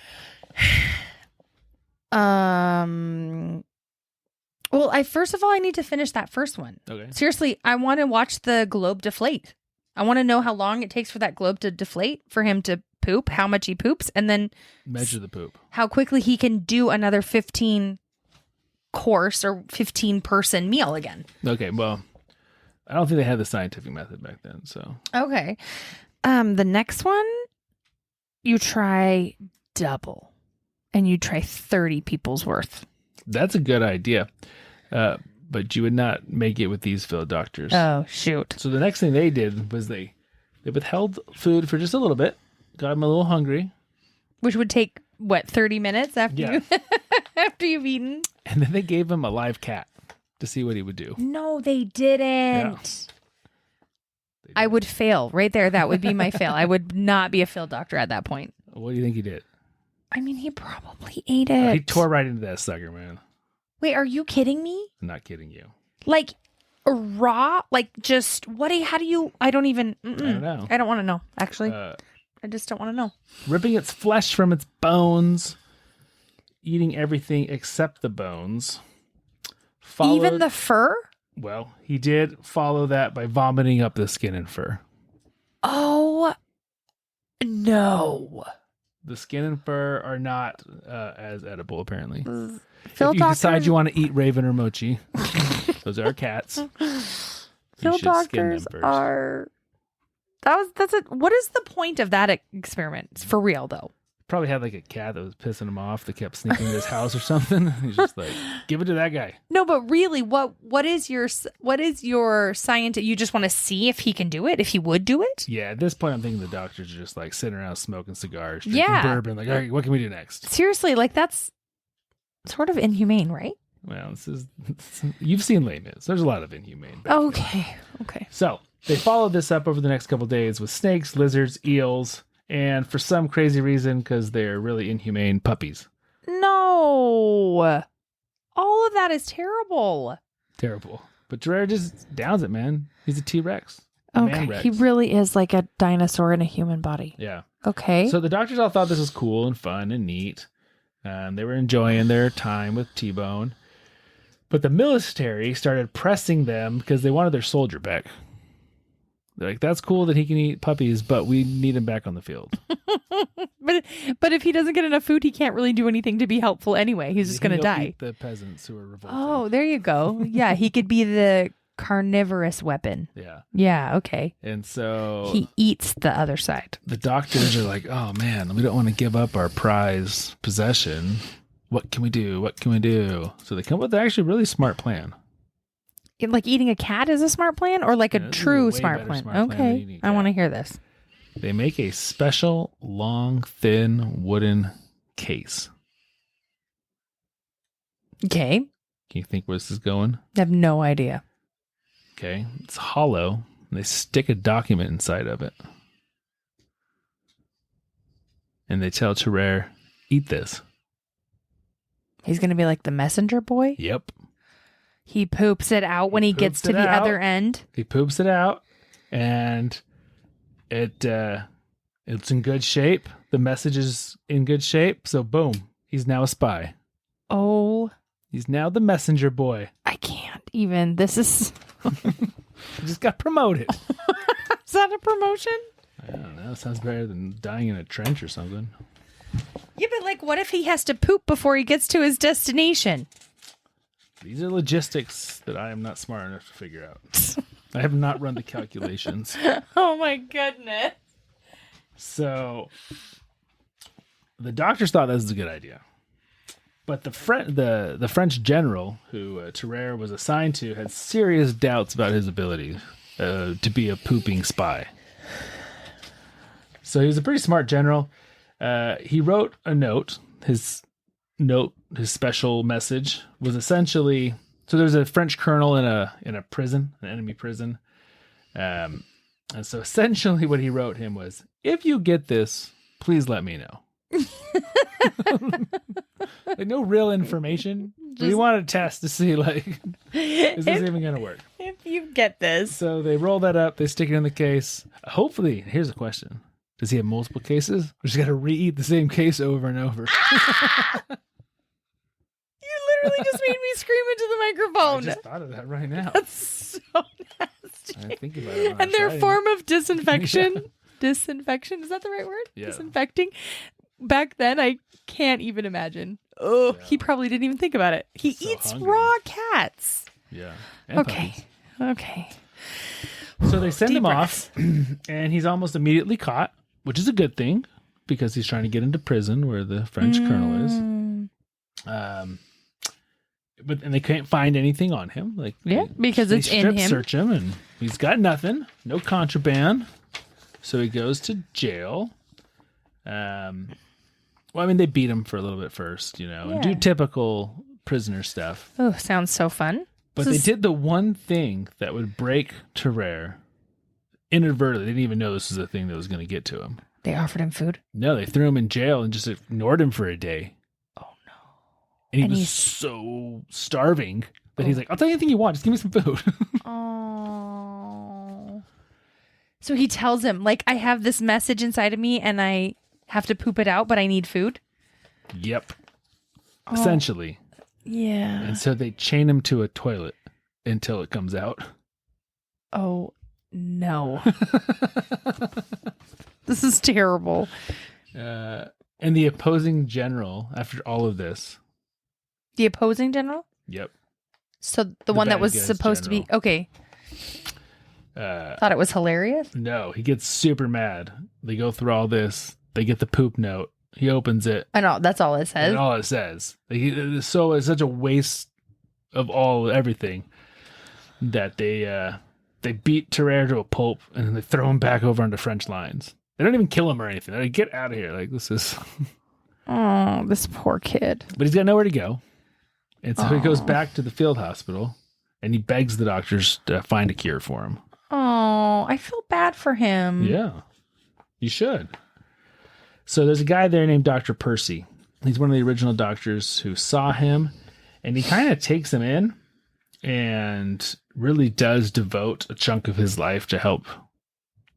Well, first of all, I need to finish that first one. Okay. Seriously, I want to watch the globe deflate. I want to know how long it takes for that globe to deflate, for him to poop, how much he poops, and then Measure the poop. how quickly he can do another 15 course or 15 person meal again. Okay, well, I don't think they had the scientific method back then, so. Okay. The next one, you try double, and you try 30 people's worth. That's a good idea. But you would not make it with these field doctors. Oh, shoot. So the next thing they did was they withheld food for just a little bit, got them a little hungry, Which would take, what, 30 minutes after Yeah. you after you've eaten? and then they gave him a live cat to see what he would do. No, they didn't. They I did. would fail right there. That would be my fail. I would not be a field doctor at that point. What do you think he did? I mean, he probably ate Oh, it. he tore right into that sucker, man. Wait, are you kidding me? I'm not kidding you. Like raw? Like just how do you? I don't even. I don't know. I don't want to know. Actually, Uh, I just don't want to know. ripping its flesh from its bones, eating everything except the bones. Even the fur? Well, he did follow that by vomiting up the skin and fur. Oh no! The skin and fur are not as edible, apparently. Phil If you decide you want to eat Raven or Mochi, those are our cats. Phil You should skin them doctors first. are. That's it. What is the point of that experiment? For real though. Probably had like a cat that was pissing him off that kept sneaking in his house or something. He's just like, give it to that guy. No, but really, what is your science? You just want to see if he can do it, if he would do it. Yeah, at this point, I'm thinking the doctors are just like sitting around smoking cigars, drinking Yeah. bourbon. Like, all right, what can we do next? Seriously, like that's sort of inhumane, right? Well, you've seen Les Mis. There's a lot of inhumane. back then. Okay. So they followed this up over the next couple days with snakes, lizards, eels, and for some crazy reason, because they're really inhumane, puppies. No, all of that is terrible. Terrible. But Tarrare just downs it, man. He's a T-Rex. Okay, Man-rex. he really is like a dinosaur in a human body. Yeah. Okay. So the doctors all thought this was cool and fun and neat. They were enjoying their time with T-Bone. But the military started pressing them because they wanted their soldier back. They're like, that's cool that he can eat puppies, but we need him back on the field. but if he doesn't get enough food, he can't really do anything to be helpful anyway. He's just He going to can go die. eat the peasants who are revolting. Oh, there you go. Yeah, he could be the carnivorous weapon. Yeah. Yeah, okay. And so He eats the other side. the doctors are like, oh man, we don't want to give up our prize possession. What can we do? What can we do? So they come up with an actually really smart plan. Like eating a cat is a smart plan, or like Yeah, a this is a true way smart better plan? smart plan than Okay, eating a I cat. want to hear this. They make a special, long, thin wooden case. Okay, Can you think where this is going? I have no idea. Okay. It's hollow. And they stick a document inside of it. And they tell Tarrare, eat this. He's gonna be like the messenger boy. Yep. He poops it out when he gets poops to it the out. other end. He poops it out. And it's in good shape. The message is in good shape. So boom. He's now a spy. Oh, He's now the messenger boy. I can't even. This is He just got promoted. is that a promotion? I don't know. Sounds better than dying in a trench or something. Yeah, but like, what if he has to poop before he gets to his destination? These are logistics that I am not smart enough to figure out. I have not run the calculations. Oh my goodness. So the doctors thought this was a good idea. But the French general who Tarrare was assigned to had serious doubts about his ability to be a pooping spy. So he was a pretty smart general. He wrote a note. His special message was essentially, so there's a French colonel in a prison, an enemy prison. And so essentially what he wrote him was, if you get this, please let me know. Like no real information. We want to test to see, like, is this even going to work? If you get this. So they roll that up. They stick it in the case. Hopefully, here's a question. Does he have multiple cases? Or just got to re-eat the same case over and over? You literally just made me scream into the microphone. I just thought of that right now. That's so nasty. I think about it. And their form of disinfection. Disinfection, is that the right word? Yeah. Disinfecting. Back then, I can't even imagine. Oh, Yeah. he probably didn't even think about it. He So eats hungry. raw cats. Yeah. Okay. Okay. So they send Deep him breaths. off, and he's almost immediately caught, which is a good thing because he's trying to get into prison where the French colonel is. And they can't find anything on him. Like, Yeah, because it's in strip him. search him, and he's got nothing, no contraband. So he goes to jail. Well, I mean, they beat him for a little bit first, and do Yeah. typical prisoner stuff. Oh, sounds so fun. But they did the one thing that would break Tarrare inadvertently. They didn't even know this was a thing that was going to get to him. They offered him food. No, they threw him in jail and just ignored him for a day. Oh no. And he And was he's- so starving that he's like, I'll tell you anything you want. Just give me some food. Oh. So he tells him, like, I have this message inside of me and I have to poop it out, but I need food. Yep. Essentially. Yeah. And so they chain him to a toilet until it comes out. Oh no. This is terrible. And the opposing general, after all of this, The opposing general? yep. So the one that bad was guys supposed to be general. okay. Thought it was hilarious. No, he gets super mad. They go through all this. They get the poop note. He opens it. I know that's all it says. And all it says. Like, it's such a waste of everything that they beat Tarrare to a pulp and then they throw him back over onto French lines. They don't even kill him or anything. They're like, get out of here. Like, this is. Oh, this poor kid. But he's got nowhere to go. And so he goes back to the field hospital and he begs the doctors to find a cure for him. Oh, I feel bad for him. Yeah, you should. So there's a guy there named Dr. Percy. He's one of the original doctors who saw him, and he kind of takes him in and really does devote a chunk of his life to help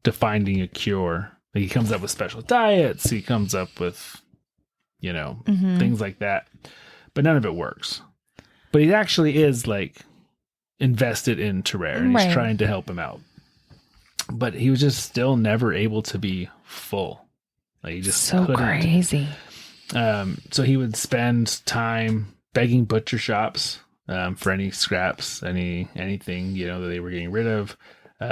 to finding a cure. Like, he comes up with special diets. He comes up with, things like that, but none of it works. But he actually is like invested in Tarrare, and he's Right. trying to help him out. But he was just still never able to be full. Like, he just So couldn't. crazy. So he would spend time begging butcher shops for any scraps, anything that they were getting rid of.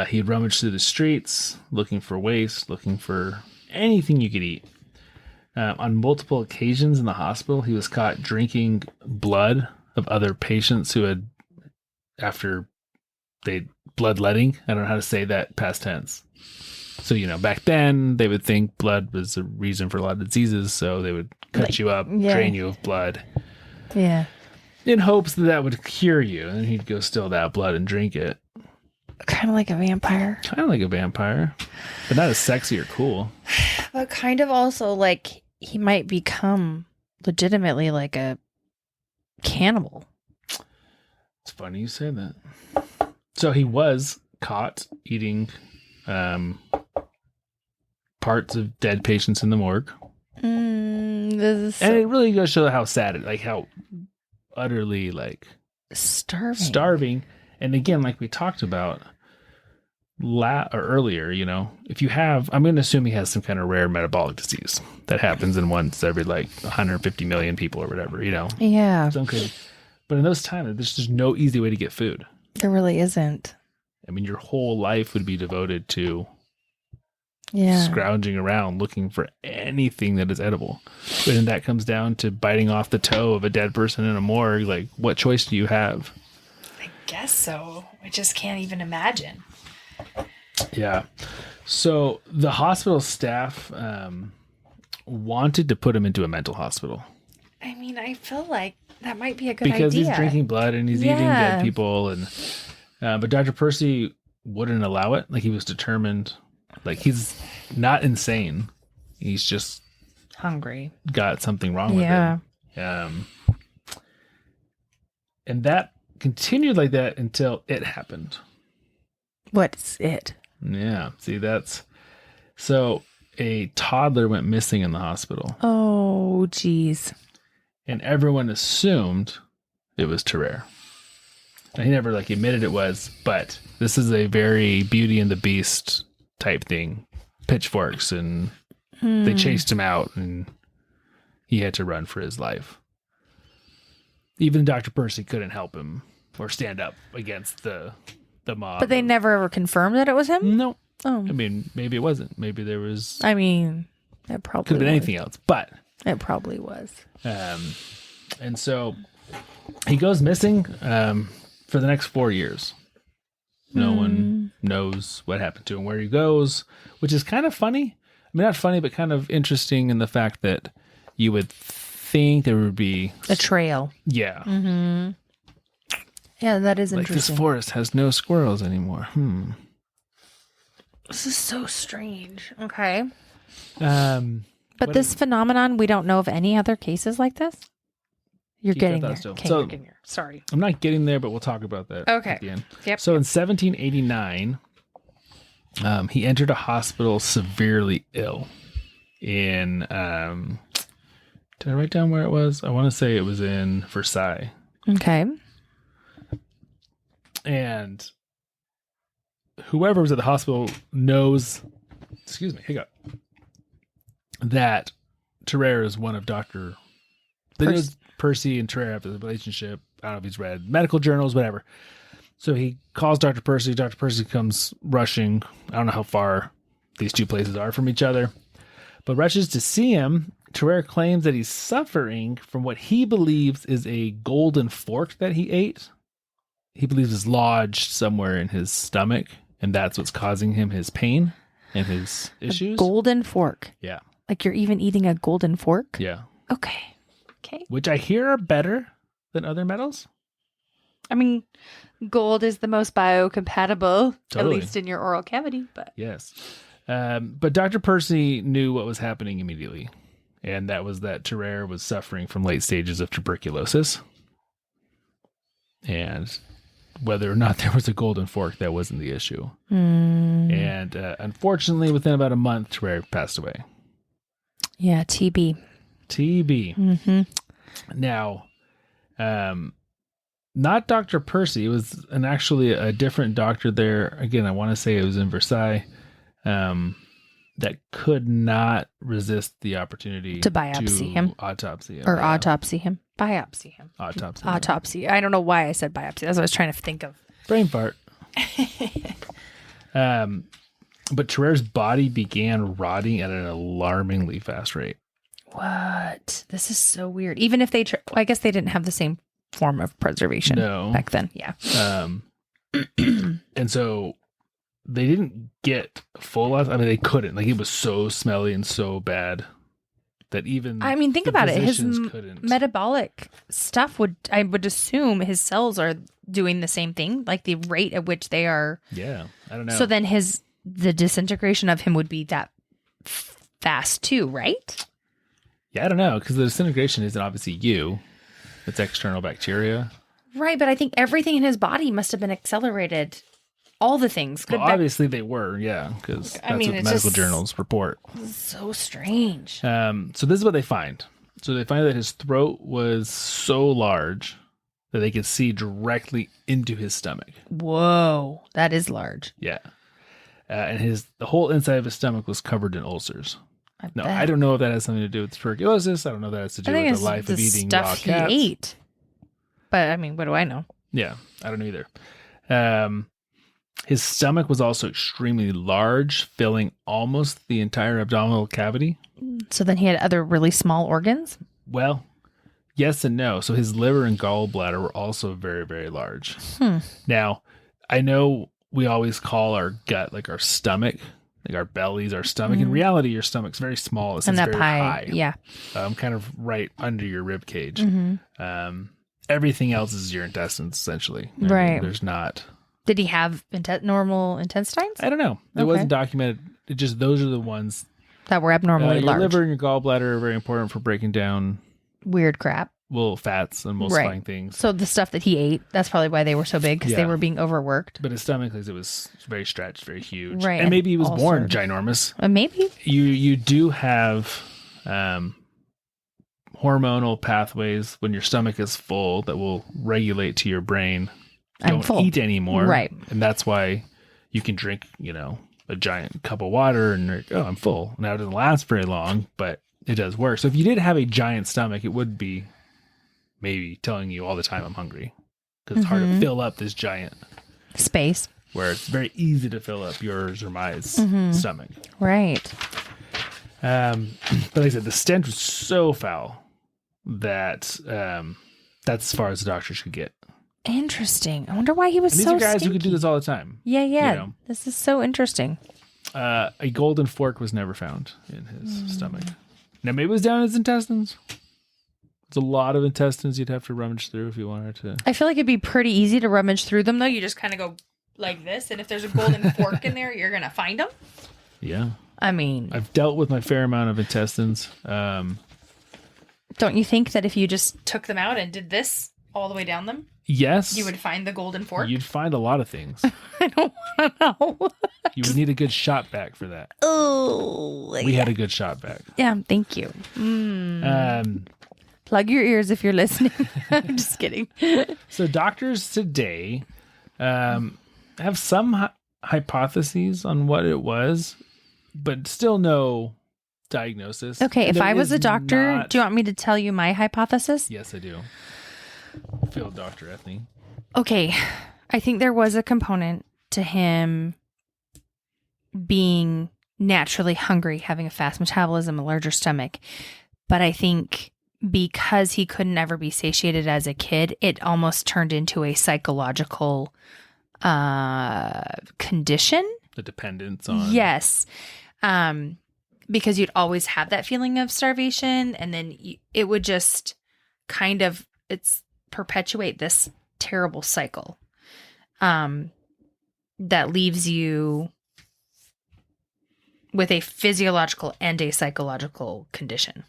He'd rummage through the streets looking for waste, looking for anything you could eat. On multiple occasions in the hospital, he was caught drinking blood of other patients who had, after they bloodletting. I don't know how to say that past tense. So, back then they would think blood was a reason for a lot of diseases. So they would cut you up, drain you of blood Yeah. in hopes that would cure you. And then he'd go steal that blood and drink it. Kind of like a vampire. Kind of like a vampire, but not as sexy or cool. But kind of also like he might become legitimately like a cannibal. It's funny you say that. So he was caught eating parts of dead patients in the morgue. This is And it really goes to show how sad how utterly starving. And again, like we talked about earlier, if you have, I'm going to assume he has some kind of rare metabolic disease that happens in once every 150 million people or whatever, Yeah. Some crazy. But in those times, there's just no easy way to get food. There really isn't. I mean, your whole life would be devoted to Yeah. scrounging around looking for anything that is edible. But then that comes down to biting off the toe of a dead person in a morgue. Like, what choice do you have? I guess so. I just can't even imagine. Yeah. So the hospital staff wanted to put him into a mental hospital. I mean, I feel like that might be a good Because idea. he's drinking blood and he's eating dead people. And but Dr. Percy wouldn't allow it. Like he was determined. Like he's not insane. He's just Hungry. got something wrong with him. And that continued like that until it happened. What's it? Yeah. See, so a toddler went missing in the hospital. Oh, geez. And everyone assumed it was Tarrare. And he never admitted it was, but this is a very Beauty and the Beast type thing. Pitchforks, and they chased him out, and he had to run for his life. Even Dr. Percy couldn't help him or stand up against the mob. But they never ever confirmed that it was him? No. Oh. I mean, maybe it wasn't. Maybe there was... I mean, it probably could have been anything else, but... It probably was. And so he goes missing for the next 4 years. No one knows what happened to him, where he goes, which is kind of funny. I mean, not funny, but kind of interesting in the fact that you would think there would be... A trail. Yeah. Mm-hmm. Yeah, that is interesting. This forest has no squirrels anymore. This is so strange. Okay. But this phenomenon, we don't know of any other cases like this? You're getting there. Okay, So- you're getting there. Sorry. I'm not getting there, but we'll talk about that Okay. at the end. Yep. So in 1789, he entered a hospital severely ill in, did I write down where it was? I want to say it was in Versailles. Okay. And whoever was at the hospital knows, hiccup, that Tarrare is one of Dr. They know Percy and Tarrare have a relationship. I don't know if he's read medical journals, whatever. So he calls Dr. Percy. Dr. Percy comes rushing. I don't know how far these two places are from each other, but rushes to see him. Tarrare claims that he's suffering from what he believes is a golden fork that he ate. He believes is lodged somewhere in his stomach, and that's what's causing him his pain and his issues. Golden fork. Yeah. Like you're even eating a golden fork? Yeah. Okay. Which I hear are better than other metals. I mean, gold is the most biocompatible, Totally. at least in your oral cavity. But Yes. But Dr. Percy knew what was happening immediately, and that was that Tarrare was suffering from late stages of tuberculosis. And whether or not there was a golden fork, that wasn't the issue. And unfortunately, within about a month, Tarrare passed away. yeah, TB. TB. Mm-hmm. Now, not Dr. Percy. It was actually a different doctor there. Again, I want to say it was in Versailles. That could not resist the opportunity To biopsy him. Autopsy him. Or Yeah. autopsy him. Biopsy him. Autopsy. Autopsy. I don't know why I said biopsy. That's what I was trying to think of. Brain fart. But Tarrare's body began rotting at an alarmingly fast rate. What? This is so weird. Even if they, I guess they didn't have the same form of preservation back then. Yeah. And so they didn't get full. I mean, they couldn't. Like, it was so smelly and so bad that even. I mean, think the about it. His physicians couldn't. metabolic stuff I would assume his cells are doing the same thing, like the rate at which they are. Yeah, I don't know. So then the disintegration of him would be that fast too, right? Yeah, I don't know, because the disintegration isn't obviously you. It's external bacteria. Right, but I think everything in his body must have been accelerated. All the things. Well, obviously they were, yeah, because that's what the it's medical just journals report. so strange. So this is what they find. So they find that his throat was so large that they could see directly into his stomach. Whoa, that is large. Yeah. And the whole inside of his stomach was covered in ulcers. Bet. I don't know if that has something to do with tuberculosis. I don't know if that has to do with the life of eating raw stuff he cats. ate. But I mean, what do I know? Yeah, I don't know either. His stomach was also extremely large, filling almost the entire abdominal cavity. So then he had other really small organs? Well, yes and no. So his liver and gallbladder were also very, very large. Now, I know we always call our gut like our stomach, like our bellies, our stomach. In reality, your stomach's very small. It's And that very pie, high. yeah. Kind of right under your rib cage. Everything else is your intestines, essentially. Right. There's not Did he have normal intestines? I don't know. It Okay. wasn't documented. It just, those are the ones. That were abnormally Your large. liver and your gallbladder are very important for breaking down Weird crap. fats and emulsifying things. So the stuff that he ate, that's probably why they were so big, because they Yeah. were being overworked. But his stomach, it was very stretched, very huge. Right, And maybe he was and born ulcer. ginormous. Maybe. You do have hormonal pathways when your stomach is full that will regulate to your brain. I'm Don't full. eat anymore. Right. And that's why you can drink, a giant cup of water and you're like, oh, I'm full. Now it doesn't last very long, but it does work. So if you did have a giant stomach, it would be maybe telling you all the time I'm hungry, because it's hard to fill up this giant Space. where it's very easy to fill up yours or my stomach. Right. But like I said, the stench was so foul that that's as far as the doctors could get. Interesting. I wonder why he was And these so are guys stinky. who could do this all the time. Yeah. This is so interesting. A golden fork was never found in his stomach. Now maybe it was down his intestines. It's a lot of intestines you'd have to rummage through if you wanted to. I feel like it'd be pretty easy to rummage through them, though. You just kind of go like this, and if there's a golden fork in there, you're going to find them. Yeah. I mean, I've dealt with my fair amount of intestines. don't you think that if you just took them out and did this all the way down them, Yes. you would find the golden fork? You'd find a lot of things. I don't want to know. You would need a good shot back for that. Oh, We had a good shot back. yeah. Thank you. Plug your ears if you're listening. I'm just kidding. So doctors today have some hypotheses on what it was, but still no diagnosis. Okay, if There I was is a doctor, not- do you want me to tell you my hypothesis? Yes, I do. Field Dr. Ethne. Okay, I think there was a component to him being naturally hungry, having a fast metabolism, a larger stomach. But I think because he couldn't ever be satiated as a kid, it almost turned into a psychological condition. The dependence on. Yes. Because you'd always have that feeling of starvation, and then it would just kind of perpetuate this terrible cycle that leaves you with a physiological and a psychological condition.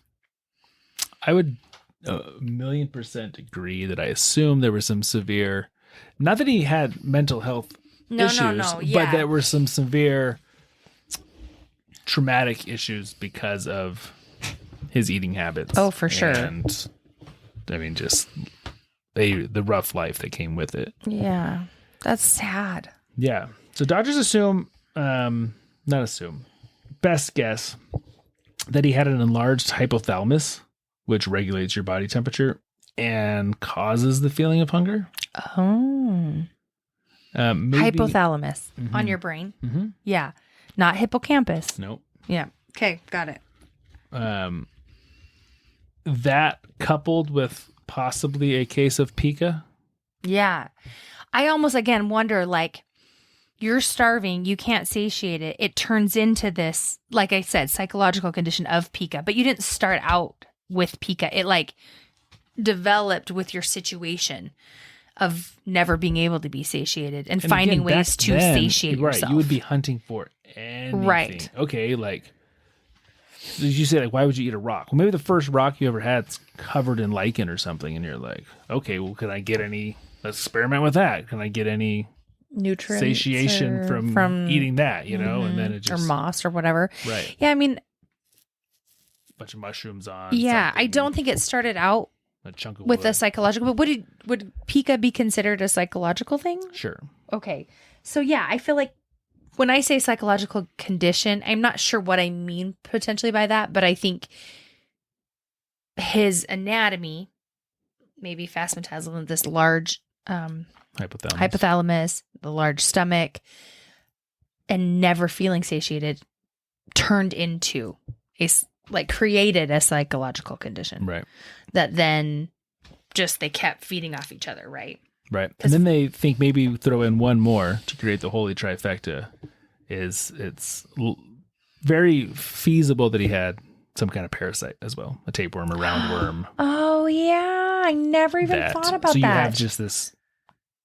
I would 1,000,000% agree that I assume there was some severe, not that he had mental health issues, yeah. but there were some severe traumatic issues because of his eating habits. Oh, for sure. And I mean, just the rough life that came with it. Yeah. That's sad. Yeah. So doctors assume, best guess, that he had an enlarged hypothalamus, which regulates your body temperature and causes the feeling of hunger. Oh. Maybe, Hypothalamus on your brain. Mm-hmm. Yeah. Not hippocampus. Nope. Yeah. Okay. Got it. That coupled with possibly a case of pica. Yeah. I almost, again, wonder, like, you're starving, you can't satiate it. It turns into this, like I said, psychological condition of pica, but you didn't start out with pica. It, like, developed with your situation of never being able to be satiated and finding again, ways back to then, satiate right, yourself. You would be hunting for anything. Right. Okay, like, did you say, like, why would you eat a rock? Well, maybe the first rock you ever had's covered in lichen or something, and you're like, okay, well, can I get any, let's experiment with that. Can I get any nutrients satiation from eating that, and then it just... or moss or whatever. Right. Yeah, I mean... bunch of mushrooms on. Yeah, I something, don't think it started out a chunk of with wood. a psychological, but would pica be considered a psychological thing? Sure. Okay. So yeah, I feel like when I say psychological condition, I'm not sure what I mean potentially by that, but I think his anatomy, maybe fast metabolism, this large hypothalamus, the large stomach, and never feeling satiated, turned into created a psychological condition. Right. That then just they kept feeding off each other, right? Right. And then they think maybe throw in one more to create the holy trifecta. It's very feasible that he had some kind of parasite as well, a tapeworm, a roundworm. Oh yeah, I never even thought about so that. you have just this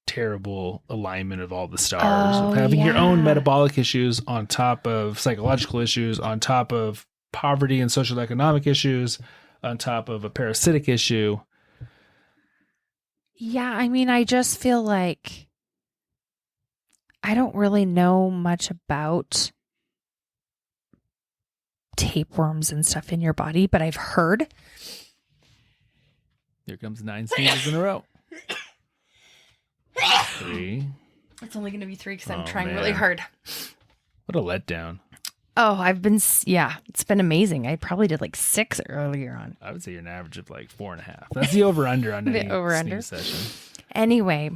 terrible alignment of all the stars, Oh, of having your own yeah. metabolic issues on top of psychological issues, on top of poverty and social economic issues, on top of a parasitic issue. Yeah, I mean, I just feel like I don't really know much about tapeworms and stuff in your body, but I've heard. Here comes 9 sneezes in a row. 3. It's only going to be 3 because I'm Oh, trying man. really hard. What a letdown. Oh, it's been amazing. I probably did like 6 earlier on. I would say you're an average of like 4.5. That's the over-under on The any over-under. sneeze session. Anyway,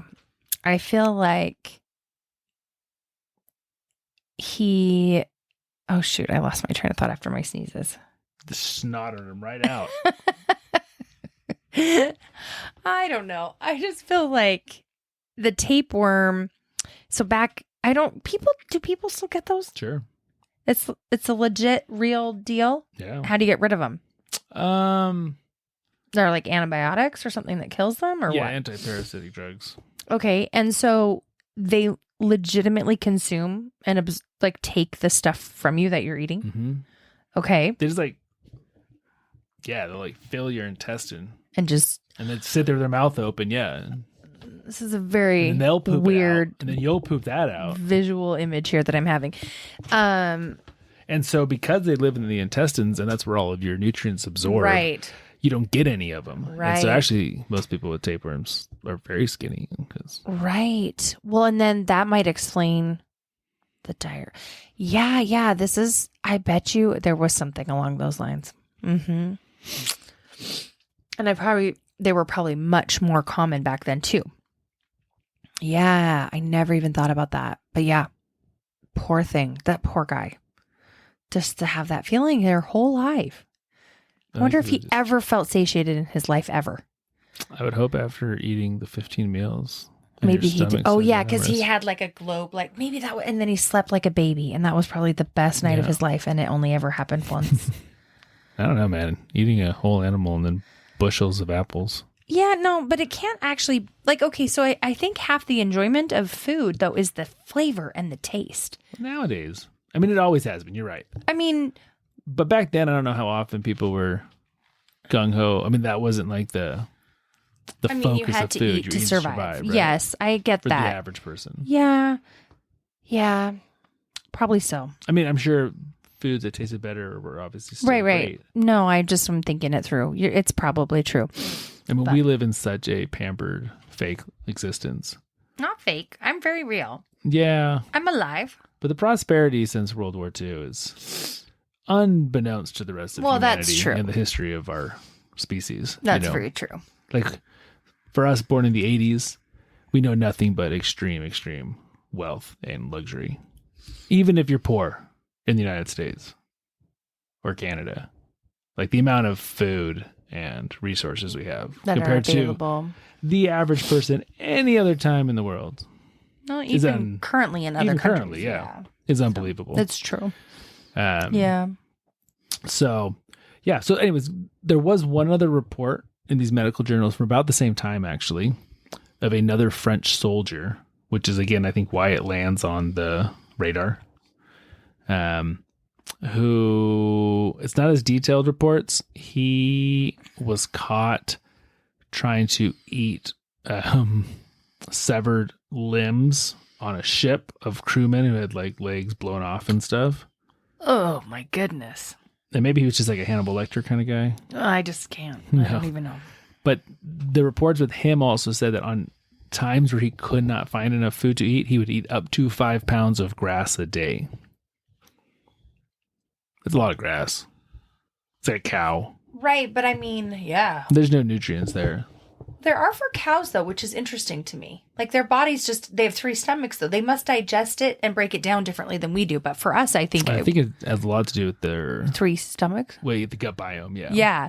I feel like oh shoot, I lost my train of thought after my sneezes. The snot on him right out. I don't know. I just feel like the tapeworm. So do people still get those? Sure. It's a legit real deal. Yeah. How do you get rid of them? There like antibiotics or something that kills them, or yeah, what? anti-parasitic drugs. Okay, and so they legitimately consume and take the stuff from you that you're eating. Mm-hmm. Okay, They just they'll like fill your intestine and then sit there with their mouth open. Yeah. this is a very And then they'll poop weird it out, and then you'll poop that out. visual image here that I'm having. And so because they live in the intestines and that's where all of your nutrients absorb, Right. you don't get any of them. And Right. so actually most people with tapeworms are very skinny because Right. Well, and then that might explain the diet. Yeah. I bet you there was something along those lines. Mm-hmm. And they were probably much more common back then too. Yeah. I never even thought about that. But yeah, poor thing. That poor guy. Just to have that feeling their whole life. I wonder if he ever felt satiated in his life ever. I would hope after eating the 15 meals. Maybe he did. Oh, yeah, because he had. had like a globe, like maybe that, and then he slept like a baby, and that was probably the best night of his life, and it only ever happened once. I don't know, man. Eating a whole animal and then bushels of apples. Yeah, no, but it can't actually, okay, so I think half the enjoyment of food, though, is the flavor and the taste. Nowadays. I mean, it always has been. You're right. I mean, But back then, I don't know how often people were gung-ho. I mean, that wasn't like the focus you had of to food. eat You're to eating survive. right? Yes, I get For that. the average person. Yeah, probably so. I mean, I'm sure foods that tasted better were obviously still Right. great. No, I'm thinking it through. It's probably true. I mean, we live in such a pampered, fake existence. Not fake. I'm very real. Yeah, I'm alive. but the prosperity since World War II is unbeknownst to the rest of humanity that's true. and the history of our species. That's very true. Like, for us born in the 80s, we know nothing but extreme wealth and luxury. Even if you're poor in the United States or Canada, like the amount of food and resources we have That compared are to available. the average person any other time in the world No, even currently in other even countries. currently, yeah. is unbelievable. That's true. Yeah. So anyways, there was one other report in these medical journals from about the same time, actually, of another French soldier, which is, again, I think why it lands on the radar, who, it's not as detailed reports. He was caught trying to eat severed limbs on a ship of crewmen who had like legs blown off and stuff. Oh my goodness. And maybe he was just like a Hannibal Lecter kind of guy. I just can't. No. I don't even know. But the reports with him also said that on times where he could not find enough food to eat, he would eat up to 5 pounds of grass a day. That's a lot of grass. It's like a cow. Right, but I mean, yeah. There's no nutrients there. There are for cows, though, which is interesting to me. Like, their bodies they have 3 stomachs, though. They must digest it and break it down differently than we do. But for us, I think it has a lot to do with their 3 stomachs. the gut biome, yeah. Yeah.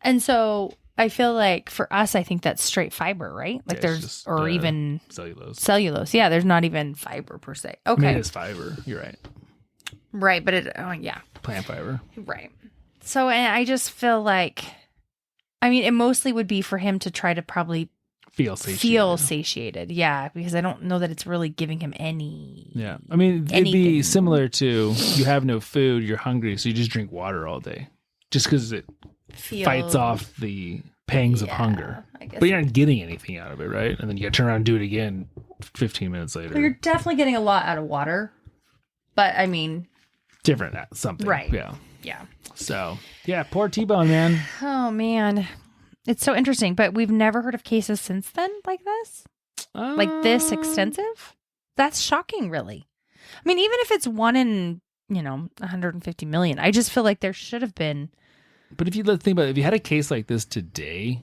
And so I feel like for us, I think that's straight fiber, right? Like Yeah, it's just, even cellulose. Yeah, there's not even fiber per se. I Okay. mean, it is fiber. You're right. Right, but yeah. Plant fiber. Right. So, and I just feel like, I mean, it mostly would be for him to try to probably feel satiated. feel satiated. Yeah, because I don't know that it's really giving him any. Yeah. I mean, it'd anything. be similar to you have no food, you're hungry, so you just drink water all day. Just because it fights off the pangs of hunger. I guess But you're not getting anything out of it, right? And then you got to turn around and do it again 15 minutes later. you're definitely getting a lot out of water. But I mean, Different at something. Right. Yeah. yeah. So, yeah, poor T-Bone, man. Oh man, it's so interesting. But we've never heard of cases since then like this, like this extensive. That's shocking, really. I mean, even if it's 1 in 150 million, I just feel like there should have been. But if you think about it, if you had a case like this today,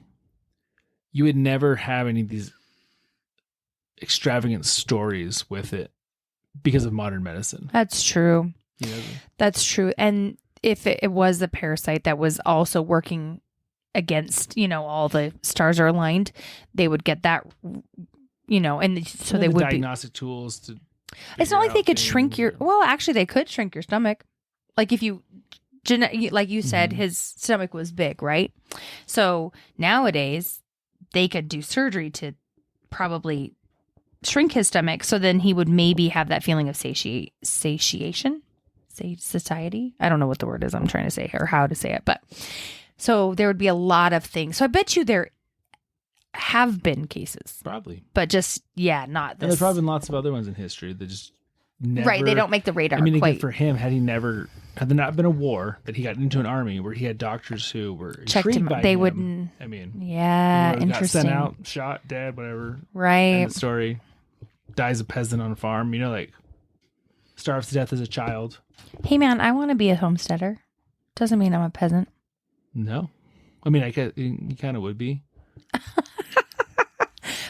you would never have any of these extravagant stories with it because of modern medicine. That's true. You know? That's true. And if it was a parasite that was also working against, all the stars are aligned, they would get that, and so they the would diagnostic tools to. It's not like they could things. shrink your. Well, actually, they could shrink your stomach. Like if you, like you said, his stomach was big, right? So nowadays, they could do surgery to probably shrink his stomach, so then he would maybe have that feeling of satiation, satiety. I don't know what the word is I'm trying to say or how to say it, but so there would be a lot of things. So I bet you there have been cases, Probably. but just not this. And there's probably been lots of other ones in history that just never. Right, they don't make the radar. I mean, quite. again, for him, had there not been a war that he got into an army where he had doctors who were Checked intrigued him. by They him. wouldn't. I mean, Yeah, got interesting. sent out, shot, dead, whatever. Right. End of story. Dies a peasant on a farm. Starves to death as a child. Hey man, I want to be a homesteader. Doesn't mean I'm a peasant. No, I mean, you kind of would be.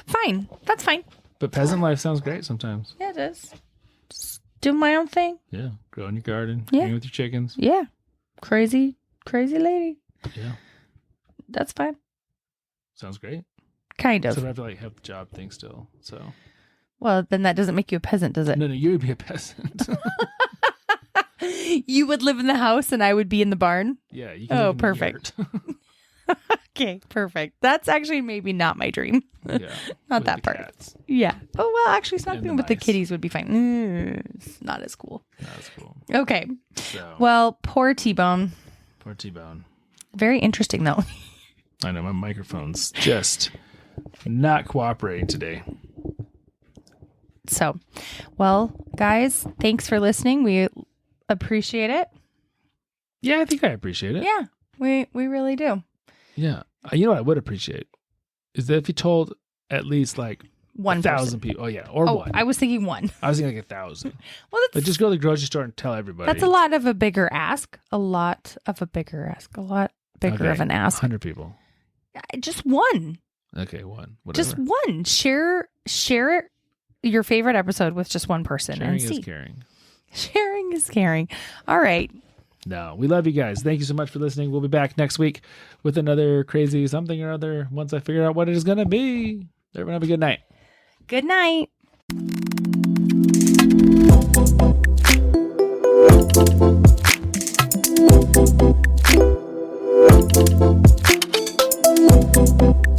Fine, that's fine. But peasant life sounds great sometimes. Yeah, it is. Just do my own thing. Yeah, grow in your garden, Yeah. hang with your chickens. Yeah, crazy lady. Yeah, That's fine. sounds great. Kind of. So I have to have the job thing still. So Well, then that doesn't make you a peasant, does it? no, you would be a peasant. You would live in the house and I would be in the barn. Yeah. You can Oh, live in the perfect. yurt. Okay, perfect. That's actually maybe not my dream. Yeah, Not with that the part. cats. Yeah. Oh, well, actually, And snuggling the with the mice. kitties would be fine. It's not as cool. That's cool. Okay. So, Well, poor T-Bone. poor T-Bone. Very interesting, though. I know my microphone's just not cooperating today. So, well, guys, thanks for listening. We appreciate it. Yeah, I think I appreciate it. Yeah, we really do. Yeah. You know what I would appreciate is that if you told at least like 1,000 people. Oh, yeah. Or Oh, one. I was thinking one. I was thinking like 1,000. Well, Like just go to the grocery store and tell everybody. that's a lot of a bigger ask. A lot bigger Okay, of an ask. 100 people. Just one. Okay, one. Whatever. Just one. Share your favorite episode with just one person Sharing and is see. caring. Sharing is caring. All right. No, we love you guys. Thank you so much for listening. We'll be back next week with another crazy something or other once I figure out what it is going to be. Everyone have a good night. Good night. Thank you.